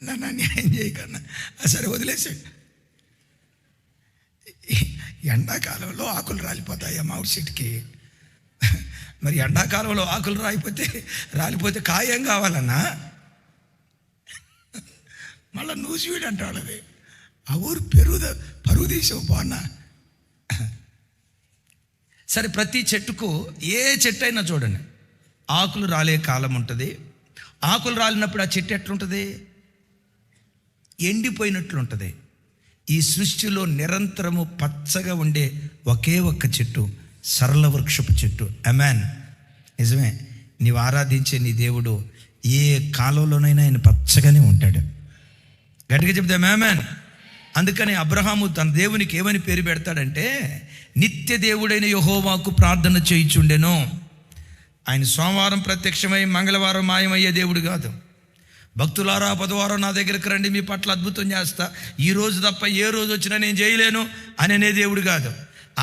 నన్ను అన్యాయం చేయకన్నా, సరే వదిలేసాడు. ఎండాకాలంలో ఆకులు రాలిపోతాయా మామిడి చెట్టుకి? మరి ఎండాకాలంలో ఆకులు రాలిపోతే కాయం కావాలన్నా? మళ్ళీ నూజివీడు అంటాడు. అది ఆ ఊరు పరుగు తీసావు బాగున్నా. సరే, ప్రతి చెట్టుకు ఏ చెట్టు అయినా చూడండి, ఆకులు రాలే కాలం ఉంటుంది. ఆకులు రాలినప్పుడు ఆ చెట్టు ఎట్లుంటుంది? ఎండిపోయినట్లుంటుంది. ఈ సృష్టిలో నిరంతరము పచ్చగా ఉండే ఒకే ఒక్క చెట్టు సరళ వృక్షపు చెట్టు. ఆమేన్. నిజమే, నీవు ఆరాధించే నీ దేవుడు ఏ కాలంలోనైనా ఆయన పచ్చగానే ఉంటాడు. గట్టిగా చెప్తే ఆమేన్. అందుకని అబ్రహాము తన దేవునికి ఏమని పేరు పెడతాడంటే, నిత్య దేవుడైన యెహోవాకు ప్రార్థన చేయుచుండెను. ఆయన సోమవారం ప్రత్యక్షమై మంగళవారం మాయమయ్యే దేవుడు కాదు. భక్తులారా బుధవారం నా దగ్గరికి రండి, మీ పట్ల అద్భుతం చేస్తా, ఈ రోజు తప్ప ఏ రోజు వచ్చినా నేను చేయలేను అనే దేవుడు కాదు.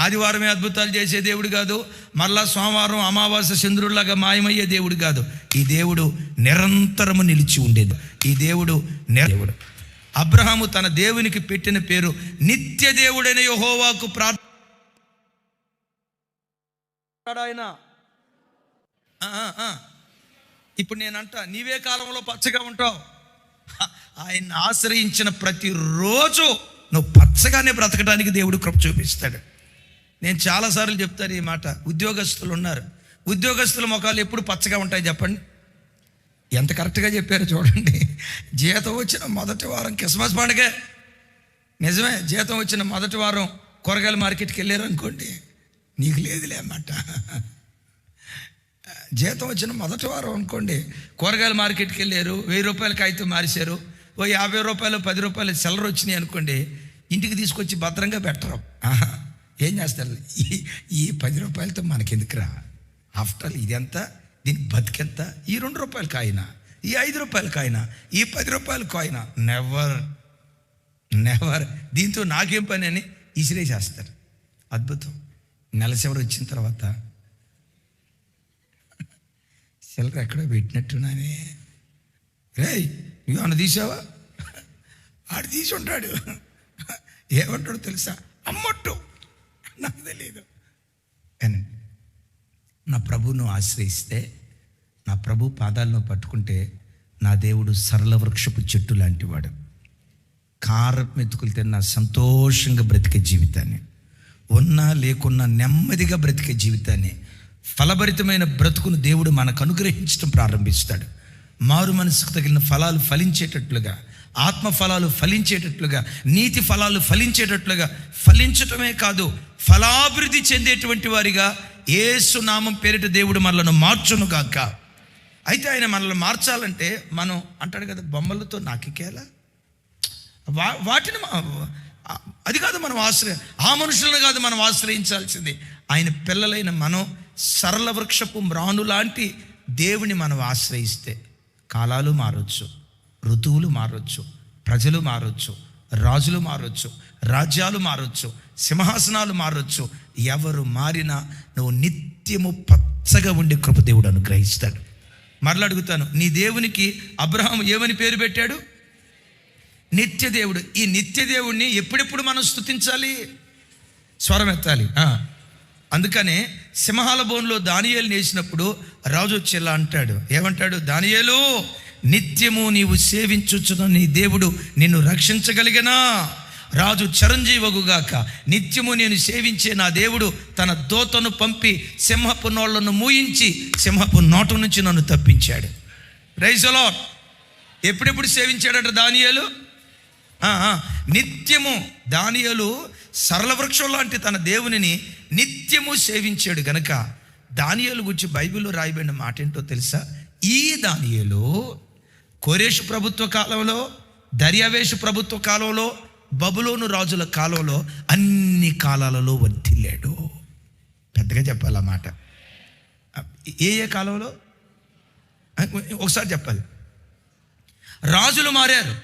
ఆదివారమే అద్భుతాలు చేసే దేవుడు కాదు. మళ్ళా సోమవారం అమావాస్య చంద్రుల్లాగా మాయమయ్యే దేవుడు కాదు. ఈ దేవుడు నిరంతరము నిలిచి ఉండేది. ఈ దేవుడు అబ్రహాము తన దేవునికి పెట్టిన పేరు నిత్య దేవుడైన యెహోవాకు ఆయన. ఇప్పుడు నేనంట, నీవే కాలంలో పచ్చగా ఉంటావు. ఆయన్ని ఆశ్రయించిన ప్రతిరోజు నువ్వు పచ్చగానే బ్రతకడానికి దేవుడు కృప చూపిస్తాడు. నేను చాలాసార్లు చెప్తాను ఈ మాట. ఉద్యోగస్తులు ఉన్నారు, ఉద్యోగస్తుల ముఖాలు ఎప్పుడు పచ్చగా ఉంటాయి చెప్పండి? ఎంత కరెక్ట్గా చెప్పారు చూడండి. జీతం వచ్చిన మొదటి వారం క్రిస్మస్ పండుగ, నిజమే. జీతం వచ్చిన మొదటి వారం కూరగాయల మార్కెట్కి వెళ్ళారు అనుకోండి, నీకు లేదులే అన్నమాట. జీతం వచ్చిన మొదటి వారం అనుకోండి, కూరగాయల మార్కెట్కి వెళ్ళారు, 1000 రూపాయలకి అయితే మారిశారు, ఓ 50 రూపాయలు 10 రూపాయలు సెలరు వచ్చినాయి అనుకోండి, ఇంటికి తీసుకొచ్చి భద్రంగా పెట్టరు. ఏం చేస్తారు? ఈ 10 రూపాయలతో మనకెందుకురా, ఆఫ్టర్ ఇదంతా, దీని బతికెంత, ఈ 2 రూపాయల కాయినా, ఈ 5 రూపాయల కాయినా, ఈ 10 రూపాయల కాయినా, నెవర్ నెవర్, దీంతో నాకేం పని అని ఇసిరేసేస్తారు. అద్భుతం. నెల చివరి వచ్చిన తర్వాత చిల్లర ఎక్కడో పెట్టినట్టున్నానే, రేయ్ నువ్వు అన్న తీసావా? ఆడు తీసి ఉంటాడు. ఏమంటాడు తెలుసా? అమ్మట్టు, నాకు తెలియదు. నా ప్రభువును ఆశ్రయిస్తే, నా ప్రభు పాదాలను పట్టుకుంటే, నా దేవుడు సరళ వృక్షపు చెట్టు లాంటివాడు. కారపు మెతుకులు తిన్న సంతోషంగా బ్రతికే జీవితాన్ని, ఉన్నా లేకున్నా నెమ్మదిగా బ్రతికే జీవితాన్ని, ఫలభరితమైన బ్రతుకును దేవుడు మనకు అనుగ్రహించడం ప్రారంభిస్తాడు. మారు మనసుకు తగిలిన ఫలాలు ఫలించేటట్లుగా, ఆత్మ ఫలాలు ఫలించేటట్లుగా, నీతి ఫలాలు ఫలించేటట్లుగా, ఫలించటమే కాదు ఫలాభివృద్ధి చెందేటువంటి వారిగా యేసు నామం పేరిట దేవుడు మనలను మార్చును గాక. అయితే ఆయన మనల్ని మార్చాలంటే, మనం అంటాడు కదా, బొమ్మలతో నాకికేలా, వాటిని అది కాదు మనం ఆ మనుషులను కాదు మనం ఆశ్రయించాల్సింది. ఆయన పిల్లలైన మనం సరళ వృక్షపు మ్రాను లాంటి దేవుని మనం ఆశ్రయిస్తే, కాలాలు మారొచ్చు, ఋతువులు మారొచ్చు, ప్రజలు మారొచ్చు, రాజులు మారొచ్చు, రాజ్యాలు మారొచ్చు, సింహాసనాలు మారొచ్చు. ఎవరు మారినా నువ్వు నిత్యము పచ్చగా ఉండే కృప దేవుడు అనుగ్రహిస్తాడు. మరలా అడుగుతాను, నీ దేవునికి అబ్రహాము ఏమని పేరు పెట్టాడు? నిత్య దేవుడు. ఈ నిత్య దేవుడిని ఎప్పుడెప్పుడు మనం స్తుతించాలి? స్వరం ఎత్తాలి. అందుకనే సింహాల బోన్లో దానియేలు వేసినప్పుడు రాజు వచ్చి ఇలా అంటాడు, ఏమంటాడు? దానియేలు, నిత్యము నీవు సేవించుచున్న నీ దేవుడు నిన్ను రక్షించగలిగనా? రాజు చిరంజీవగుగాక, నిత్యము నేను సేవించే నా దేవుడు తన దూతను పంపి సింహపు నోళ్లను మూయించి సింహపు నోట నుంచి నన్ను తప్పించాడు. Praise the lord. ఎప్పుడెప్పుడు సేవించాడట దానియేలు? నిత్యము. దానియేలు సరళ వృక్షం లాంటి తన దేవునిని నిత్యము సేవించాడు గనక దానియేలు గురించి బైబిల్లో రాయబడిన మాట ఏంటో తెలుసా? ఈ దానియేలు కోరేషు ప్రభుత్వ కాలంలో, దర్యావేషు ప్రభుత్వ కాలంలో, బబులోను రాజుల కాలంలో, అన్ని కాలాలలో వర్ధిల్లాడు. పెద్దగా చెప్పాలన్నమాట. ఏ కాలంలో? ఒకసారి చెప్పాలి. రాజులు మారారు,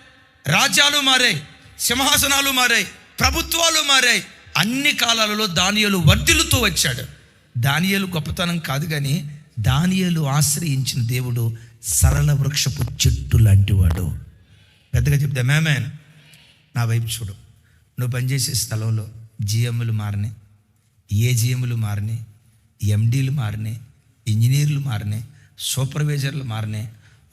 రాజ్యాలు మారాయి, సింహాసనాలు మారాయి, ప్రభుత్వాలు మారాయి. అన్ని కాలాలలో దానియేలు వర్ధిల్లుతూ వచ్చాడు. దానియేలు గొప్పతనం కాదు, కానీ దానియేలు ఆశ్రయించిన దేవుడు సరళ వృక్షపు చెట్టు లాంటివాడు. పెద్దగా చెప్తే ఆమేన్. నా వైపు చూడు. నువ్వు పనిచేసే స్థలంలో జిఎంలు మారినాయి, ఏజిఎంలు మారినాయి, ఎండీలు మారినాయి, ఇంజనీర్లు మారినాయి, సూపర్వైజర్లు మారినాయి.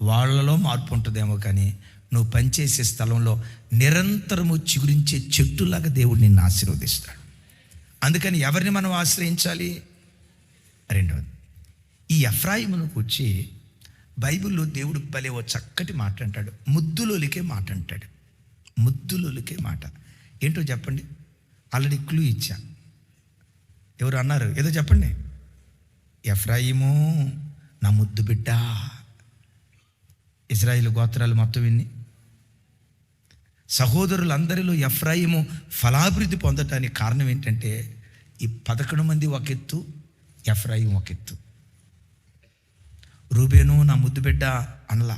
వాళ్ళలో మార్పు ఉంటుందేమో, కానీ నువ్వు పనిచేసే స్థలంలో నిరంతరము చిగురించే చెట్టులాగా దేవుడు నిన్ను ఆశీర్వదిస్తాడు. అందుకని ఎవరిని మనం ఆశ్రయించాలి? రెండవది, ఈ ఎఫ్రాయిమును కూర్చి బైబిల్లో దేవుడు భలే ఓ చక్కటి మాట అంటాడు. ముద్దులోలికే మాట అంటాడు. ముద్దులోలికే మాట ఏంటో చెప్పండి? ఆల్రెడీ క్లూ ఇచ్చా. ఎవరు అన్నారు? ఏదో చెప్పండి. ఎఫ్రాయిము నా ముద్దు బిడ్డ. ఇశ్రాయేలు గోత్రాలు మొత్తం విన్ని సహోదరులందరిలో ఎఫ్రాయిము ఫలాభివృద్ధి పొందటానికి కారణం ఏంటంటే, ఈ 11 మంది ఒక ఎత్తు, ఎఫ్రాయిం ఒక ఎత్తు. రూబేను నా ముద్దు బిడ్డ అనలా,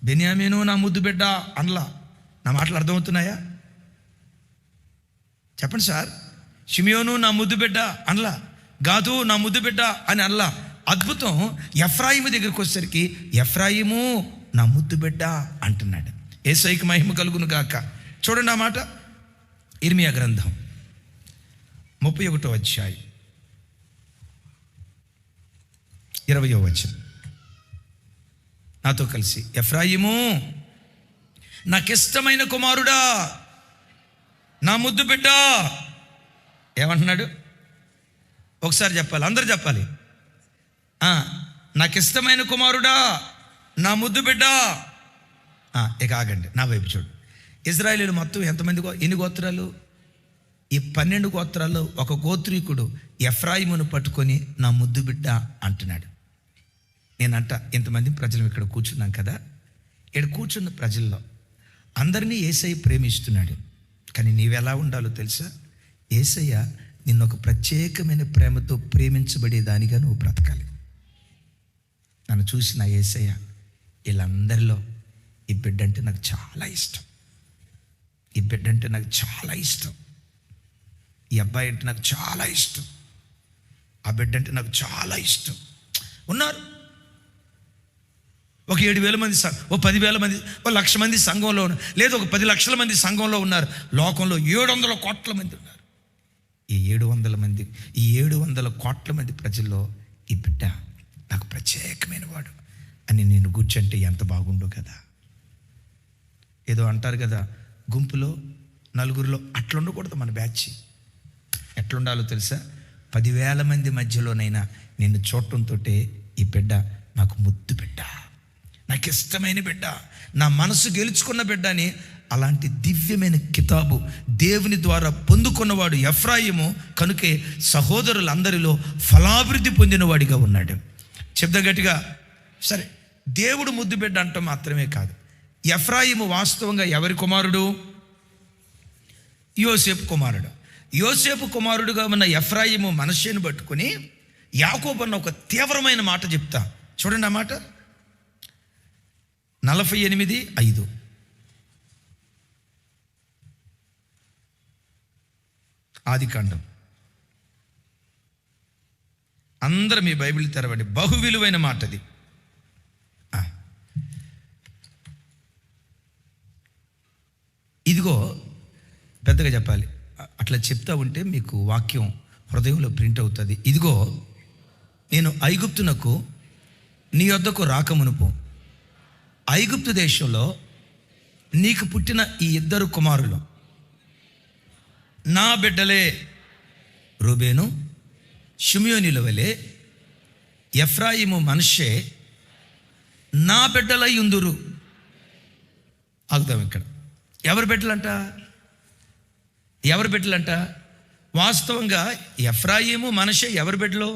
బెన్యామీను నా ముద్దు బిడ్డ అనలా. నా మాటలు అర్థమవుతున్నాయా? చెప్పండి సార్. షిమియోను నా ముద్దు బిడ్డ అనలా, గాదు నా ముద్దు బిడ్డ అని అనలా. అద్భుతం. ఎఫ్రాయిము దగ్గరికి వచ్చేసరికి ఎఫ్రాయిము నా ముద్దు బిడ్డ అంటున్నాడు. యేసయ్యకి మహిమ కలుగును గాక. చూడండి ఆ మాట, ఇర్మియా గ్రంథం 31వ అధ్యాయం 20వ వచనం. నాతో కలిసి, ఎఫ్రాయిము నాకిష్టమైన కుమారుడా, నా ముద్దు బిడ్డ. ఏమంటున్నాడు? ఒకసారి చెప్పాలి, అందరూ చెప్పాలి. నాకిష్టమైన కుమారుడా, నా ముద్దు బిడ్డ. ఇక ఆగండి, నా వైపు చూడు. ఇజ్రాయేలీలు మొత్తం ఎంతమంది, ఎన్ని గోత్రాలు? ఈ 12 గోత్రాల్లో ఒక గోత్రీకుడు ఎఫ్రాయిమును పట్టుకొని నా ముద్దు బిడ్డ అంటున్నాడు. నేనంట, ఇంతమంది ప్రజలు ఇక్కడ కూర్చున్నాం కదా, ఇక్కడ కూర్చున్న ప్రజల్లో అందరినీ యేసయ్య ప్రేమిస్తున్నాడు. కానీ నీవెలా ఉండాలో తెలుసా? యేసయ్య నిన్ను ఒక ప్రత్యేకమైన ప్రేమతో ప్రేమించబడేదానిగా నువ్వు బ్రతకాలి. నన్ను చూసిన యేసయ్య వీళ్ళందరిలో ఈ బిడ్డ అంటే నాకు చాలా ఇష్టం, ఈ బిడ్డ అంటే నాకు చాలా ఇష్టం, ఈ అబ్బాయి అంటే నాకు చాలా ఇష్టం, ఆ బిడ్డ అంటే నాకు చాలా ఇష్టం ఉన్నారు. ఒక 7,000 మంది, ఓ 10,000 మంది, ఓ 1,00,000 మంది సంఘంలో ఉన్నారు, లేదు ఒక 10 లక్షల మంది సంఘంలో ఉన్నారు. లోకంలో 700 కోట్ల మంది ఉన్నారు. ఈ 700 కోట్ల మంది ప్రజల్లో ఈ బిడ్డ నాకు ప్రత్యేకమైన వాడు అని నేను కూర్చుంటే ఎంత బాగుండో కదా. ఏదో అంటారు కదా, గుంపులో నలుగురిలో అట్లా ఉండకూడదు. మన బ్యాచ్ ఎట్లుండాలో తెలుసా? 10,000 మంది మధ్యలోనైనా నిన్ను చూడటంతో ఈ బిడ్డ నాకు ముద్దు బిడ్డ, నాకు ఇష్టమైన బిడ్డ, నా మనసు గెలుచుకున్న బిడ్డ అని అలాంటి దివ్యమైన కితాబు దేవుని ద్వారా పొందుకున్నవాడు ఎఫ్రాయిము. కనుకే సహోదరులందరిలో ఫలాభివృద్ధి పొందినవాడిగా ఉన్నాడు. చెప్దా గట్టిగా. సరే, దేవుడు ముద్దు బిడ్డ అంటాం మాత్రమే కాదు. ఎఫ్రాయిము వాస్తవంగా ఎవరి కుమారుడు? యోసేపు కుమారుడు. యోసేపు కుమారుడుగా ఉన్న ఎఫ్రాయిము మనష్షేను పట్టుకుని యాకోబు అన్న ఒక తీవ్రమైన మాట చెప్తా. చూడండి ఆ మాట, 48:5. ఆదికాండం. అందరూ మీ బైబిల్ తెరవండి, బహు విలువైన మాట అది. ఇదిగో, పెద్దగా చెప్పాలి, అట్లా చెప్తా ఉంటే మీకు వాక్యం హృదయంలో ప్రింట్ అవుతుంది. ఇదిగో, నేను ఐగుప్తునకు నీ వద్దకు రాకమునుపు ఐగుప్తు దేశంలో నీకు పుట్టిన ఈ 2 కుమారులు నా బిడ్డలే. రూబేను షిమ్యోనుల వలె ఎఫ్రాయిము మనష్షే నా బిడ్డలై ఉందురు. ఆగుదాం ఇక్కడ. ఎవరి బిడ్డలంట? వాస్తవంగా ఎఫ్రాయిము మనష్షే ఎవరి బిడ్డలో?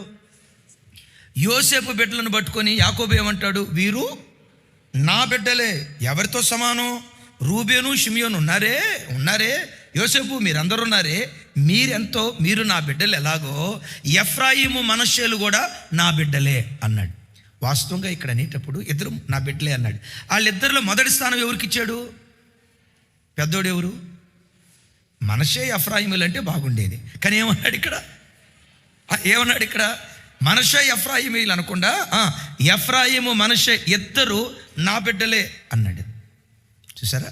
యోసేపు బిడ్డలను పట్టుకొని యాకోబు ఏమంటాడు? వీరు నా బిడ్డలే. ఎవరితో సమానం? రూబేను షిమ్యోను ఉన్నారే, యోసేపు మీరందరూ ఉన్నారే, మీరెంతో, మీరు నా బిడ్డలు ఎలాగో ఎఫ్రాయిము మనష్షేలు కూడా నా బిడ్డలే అన్నాడు. వాస్తవంగా ఇక్కడ అనేటప్పుడు ఇద్దరు నా బిడ్డలే అన్నాడు. వాళ్ళిద్దరిలో మొదటి స్థానం ఎవరికి ఇచ్చాడు? పెద్దోడు ఎవరు? మనష్షే ఎఫ్రాయిములు అంటే బాగుండేది. కానీ ఏమన్నాడు ఇక్కడ? మనష్షే ఎఫ్రాయిమీలు అనకుండా ఎఫ్రాయిము మనష్షే ఇద్దరు నా బిడ్డలే అన్నాడు. చూసారా?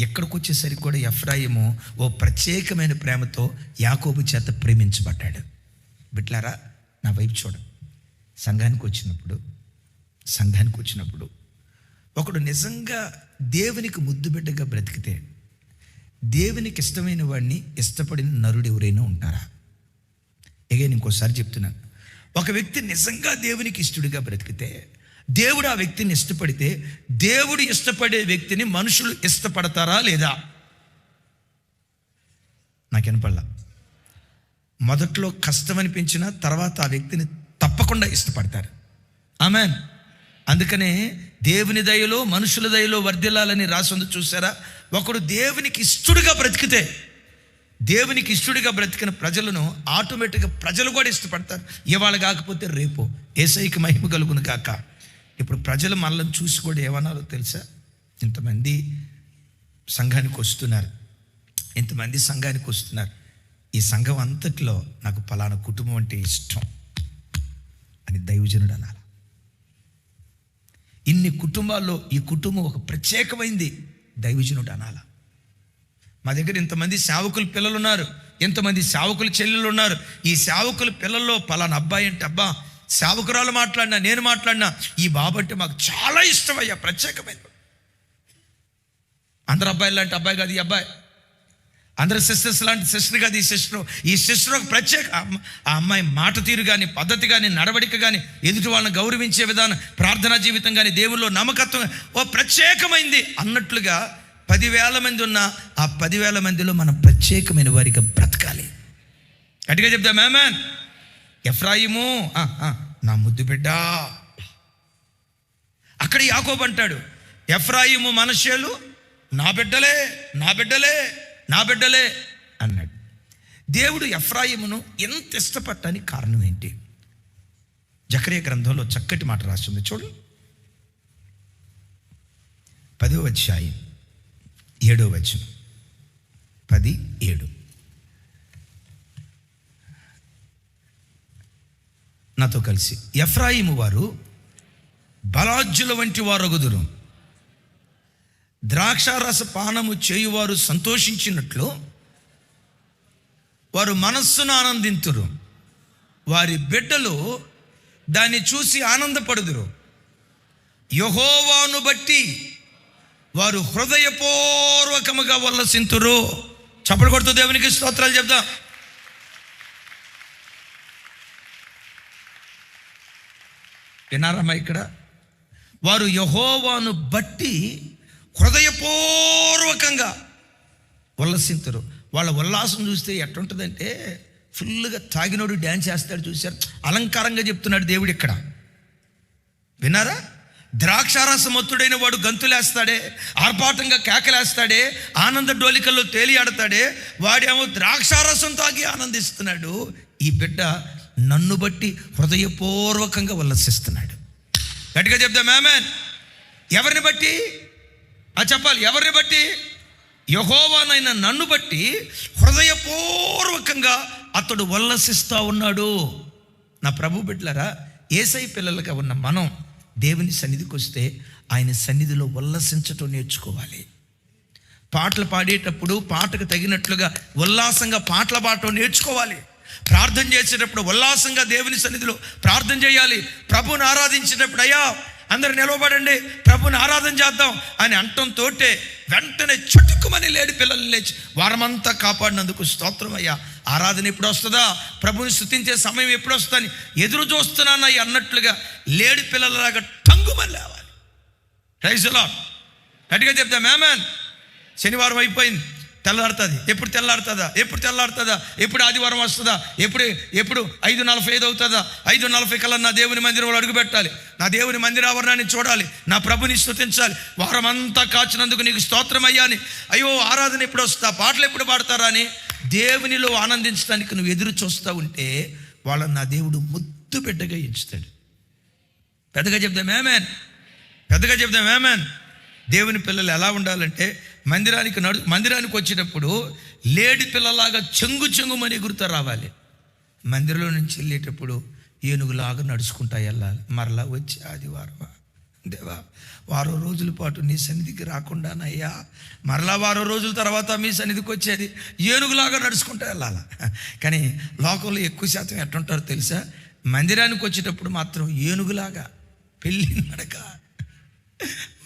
ఎక్కడికి వచ్చేసరికి కూడా ఎఫ్రాయిము ఓ ప్రత్యేకమైన ప్రేమతో యాకోబు చేత ప్రేమించబడ్డాడు. బిడ్డలారా, నా వైపు చూడండి. సంఘానికి వచ్చినప్పుడు ఒకడు నిజంగా దేవునికి ముద్దు బిడ్డగా బ్రతికితే, దేవునికి ఇష్టమైన వాడిని ఇష్టపడిన నరుడు ఎవరైనా ఉంటారా? ఇంకోసారి చెప్తున్నాను, ఒక వ్యక్తి నిజంగా దేవునికి ఇష్టడిగా బ్రతికితే, దేవుడు ఆ వ్యక్తిని ఇష్టపడితే, దేవుడు ఇష్టపడే వ్యక్తిని మనుషులు ఇష్టపడతారా లేదా? నాకు వినపడలా. మొదట్లో కష్టం అనిపించిన తర్వాత ఆ వ్యక్తిని తప్పకుండా ఇష్టపడతారు. ఆమేన్. అందుకనే దేవుని దయలో మనుషుల దయలో వర్ధిల్లాలని రాసింది చూసారా? ఒకడు దేవునికి ఇష్టడిగా బ్రతికితే, దేవునికి ఇష్టడిగా బ్రతికిన ప్రజలను ఆటోమేటిక్గా ప్రజలు కూడా ఇష్టపడతారు. ఇవాళ కాకపోతే రేపు. యేసయ్యకి మహిమ కలుగును గాక. ఇప్పుడు ప్రజలు మనల్ని చూసి కూడా ఏమన్నారో తెలుసా? ఇంతమంది సంఘానికి వస్తున్నారు, ఈ సంఘం అంతట్లో నాకు పలానా కుటుంబం అంటే ఇష్టం అని దైవజనుడు అనాలి. ఇన్ని కుటుంబాల్లో ఈ కుటుంబం ఒక ప్రత్యేకమైంది దైవజనుడు అనాల. మా దగ్గర ఇంతమంది సేవకుల పిల్లలు ఉన్నారు, ఎంతమంది సేవకుల చెల్లెలు ఉన్నారు. ఈ సేవకుల పిల్లల్లో పలానా అబ్బాయి అంటే అబ్బా, సేవకురాలు మాట్లాడినా నేను మాట్లాడినా ఈ బాబు అంటే మాకు చాలా ఇష్టం అయ్యా, ప్రత్యేకమైన. అందరు అబ్బాయి లాంటి అబ్బాయి కాదు ఈ అబ్బాయి, అందరు సిస్టర్స్ లాంటి సిస్టర్ కాదు ఈ సిస్టర్ ఒక ప్రత్యేక. ఆ అమ్మాయి మాట తీరు కానీ, పద్ధతి కానీ, నడవడిక కానీ, ఎదుటి వాళ్ళని గౌరవించే విధానం, ప్రార్థనా జీవితం కానీ, దేవుల్లో నమ్మకత్వం ఓ ప్రత్యేకమైంది అన్నట్లుగా 10,000 మంది ఉన్న ఆ 10,000 మందిలో మనం ప్రత్యేకమైన వారిగా బ్రతకాలి. గట్టిగా చెప్దాం ఆమేన్. ఎఫ్రాయిము నా ముద్దు బిడ్డ. అక్కడ యాకోబు అంటాడు, ఎఫ్రాయిము మనష్షేలు నా బిడ్డలే, నా బిడ్డలే, నా బిడ్డలే అన్నాడు. దేవుడు ఎఫ్రాయిమును ఎంత ఇష్టపడటానికి కారణం ఏంటి? జకరియా గ్రంథంలో చక్కటి మాట రాస్తుంది చూడు. 10వ అధ్యాయం 7వ వచనం. 10:7 నాతో కలిసి. ఎఫ్రాయిము వారు బలాజ్జుల వంటి వారొగుదురు, ద్రాక్షారస పానము చేయువారు సంతోషించినట్లు వారు మనస్సును ఆనందింతురు, వారి బిడ్డలు దాన్ని చూసి ఆనందపడుదురు. యెహోవాను బట్టి వారు హృదయపూర్వకముగా ఉల్లసింతురు. చప్పట్లు కొడుతూ దేవునికి స్తోత్రాలు చెప్దాం. విన్నారమ్మా? ఇక్కడ వారు యెహోవాను బట్టి హృదయపూర్వకంగా ఉల్లసింతురు. వాళ్ళ ఉల్లాసం చూస్తే ఎట్టుంటుందంటే ఫుల్గా తాగినోడు డ్యాన్స్ చేస్తాడు చూశారు, అలంకారంగా చెప్తున్నాడు దేవుడు ఇక్కడ. విన్నారా? ద్రాక్షారసమత్తుడైన వాడు గంతులేస్తాడే, ఆర్భాటంగా కేకలేస్తాడే, ఆనంద డోలికల్లో తేలియాడతాడే, వాడేమో ద్రాక్షారసం తాగి ఆనందిస్తున్నాడు. ఈ బిడ్డ నన్ను బట్టి హృదయపూర్వకంగా ఉల్లసిస్తున్నాడు. గట్టిగా చెప్దాం ఆమేన్. ఎవరిని బట్టి? చెప్పాలి, ఎవరిని బట్టి? యెహోవానైన నన్ను బట్టి హృదయపూర్వకంగా అతడు ఉల్లసిస్తూ ఉన్నాడు. నా ప్రభు బిడ్డలారా, యేసయ్య పిల్లలుగా ఉన్న మనం దేవుని సన్నిధికి వస్తే ఆయన సన్నిధిలో ఉల్లసించటం నేర్చుకోవాలి. పాటలు పాడేటప్పుడు పాటకు తగినట్లుగా ఉల్లాసంగా పాటలు పాడటం నేర్చుకోవాలి. ప్రార్థన చేసేటప్పుడు ఉల్లాసంగా దేవుని సన్నిధిలో ప్రార్థన చేయాలి. ప్రభుని ఆరాధించేటప్పుడు అయ్యా అందరు నిలవబడండి, ప్రభుని ఆరాధన చేద్దాం అని అంటంతో వెంటనే చుట్టుకుమని లేడి పిల్లలు లేచి వారమంతా కాపాడినందుకు స్తోత్రం అయ్యా. ఆరాధన ఎప్పుడు వస్తుందా, ప్రభుని స్తుతించే సమయం ఎప్పుడు వస్తుందని ఎదురు చూస్తున్నానయ్య అన్నట్లుగా లేడి పిల్లలలాగా టంగుమని లేవాలి. Praise the lord. గట్టిగా చెప్తాం ఆమేన్. శనివారం అయిపోయింది, తెల్లారుతుంది. ఎప్పుడు తెల్లారుతుందా, ఎప్పుడు తెల్లారుతుందా, ఎప్పుడు ఆదివారం వస్తుందా, ఎప్పుడు 5:45 అవుతుందా, 5:40 కల్లా నా దేవుని మందిరంలో అడుగు పెట్టాలి, నా దేవుని మందిరావరణాన్ని చూడాలి, నా ప్రభుని స్తుతించాలి, వారం అంతా కాచినందుకు నీకు స్తోత్రం అయ్యా అని. అయ్యో ఆరాధన ఎప్పుడు వస్తా, పాటలు ఎప్పుడు పాడతారా అని దేవునిలో ఆనందించడానికి నువ్వు ఎదురు చూస్తూ ఉంటే వాళ్ళని నా దేవుడు ముద్దు బిడ్డగా ఎంచుతాడు. పెద్దగా చెప్దాం ఆమేన్. పెద్దగా చెప్దాం ఆమేన్. దేవుని పిల్లలు ఎలా ఉండాలంటే మందిరానికి వచ్చేటప్పుడు లేడి పిల్లలాగా చెంగుమని ఎగురుతూ రావాలి. మందిరంలో నుంచి వెళ్ళేటప్పుడు ఏనుగులాగా నడుచుకుంటా వెళ్ళాలి. మరలా వచ్చి ఆదివారం దేవా వారం రోజుల పాటు నీ సన్నిధికి రాకుండానయ్యా, మరలా వారం రోజుల తర్వాత మీ సన్నిధికి వచ్చేది ఏనుగులాగా నడుచుకుంటూ వెళ్ళాలి. కానీ లోకంలో ఎక్కువ శాతం ఎట్టుంటారో తెలుసా? మందిరానికి వచ్చేటప్పుడు మాత్రం ఏనుగులాగా పెళ్ళి నడక.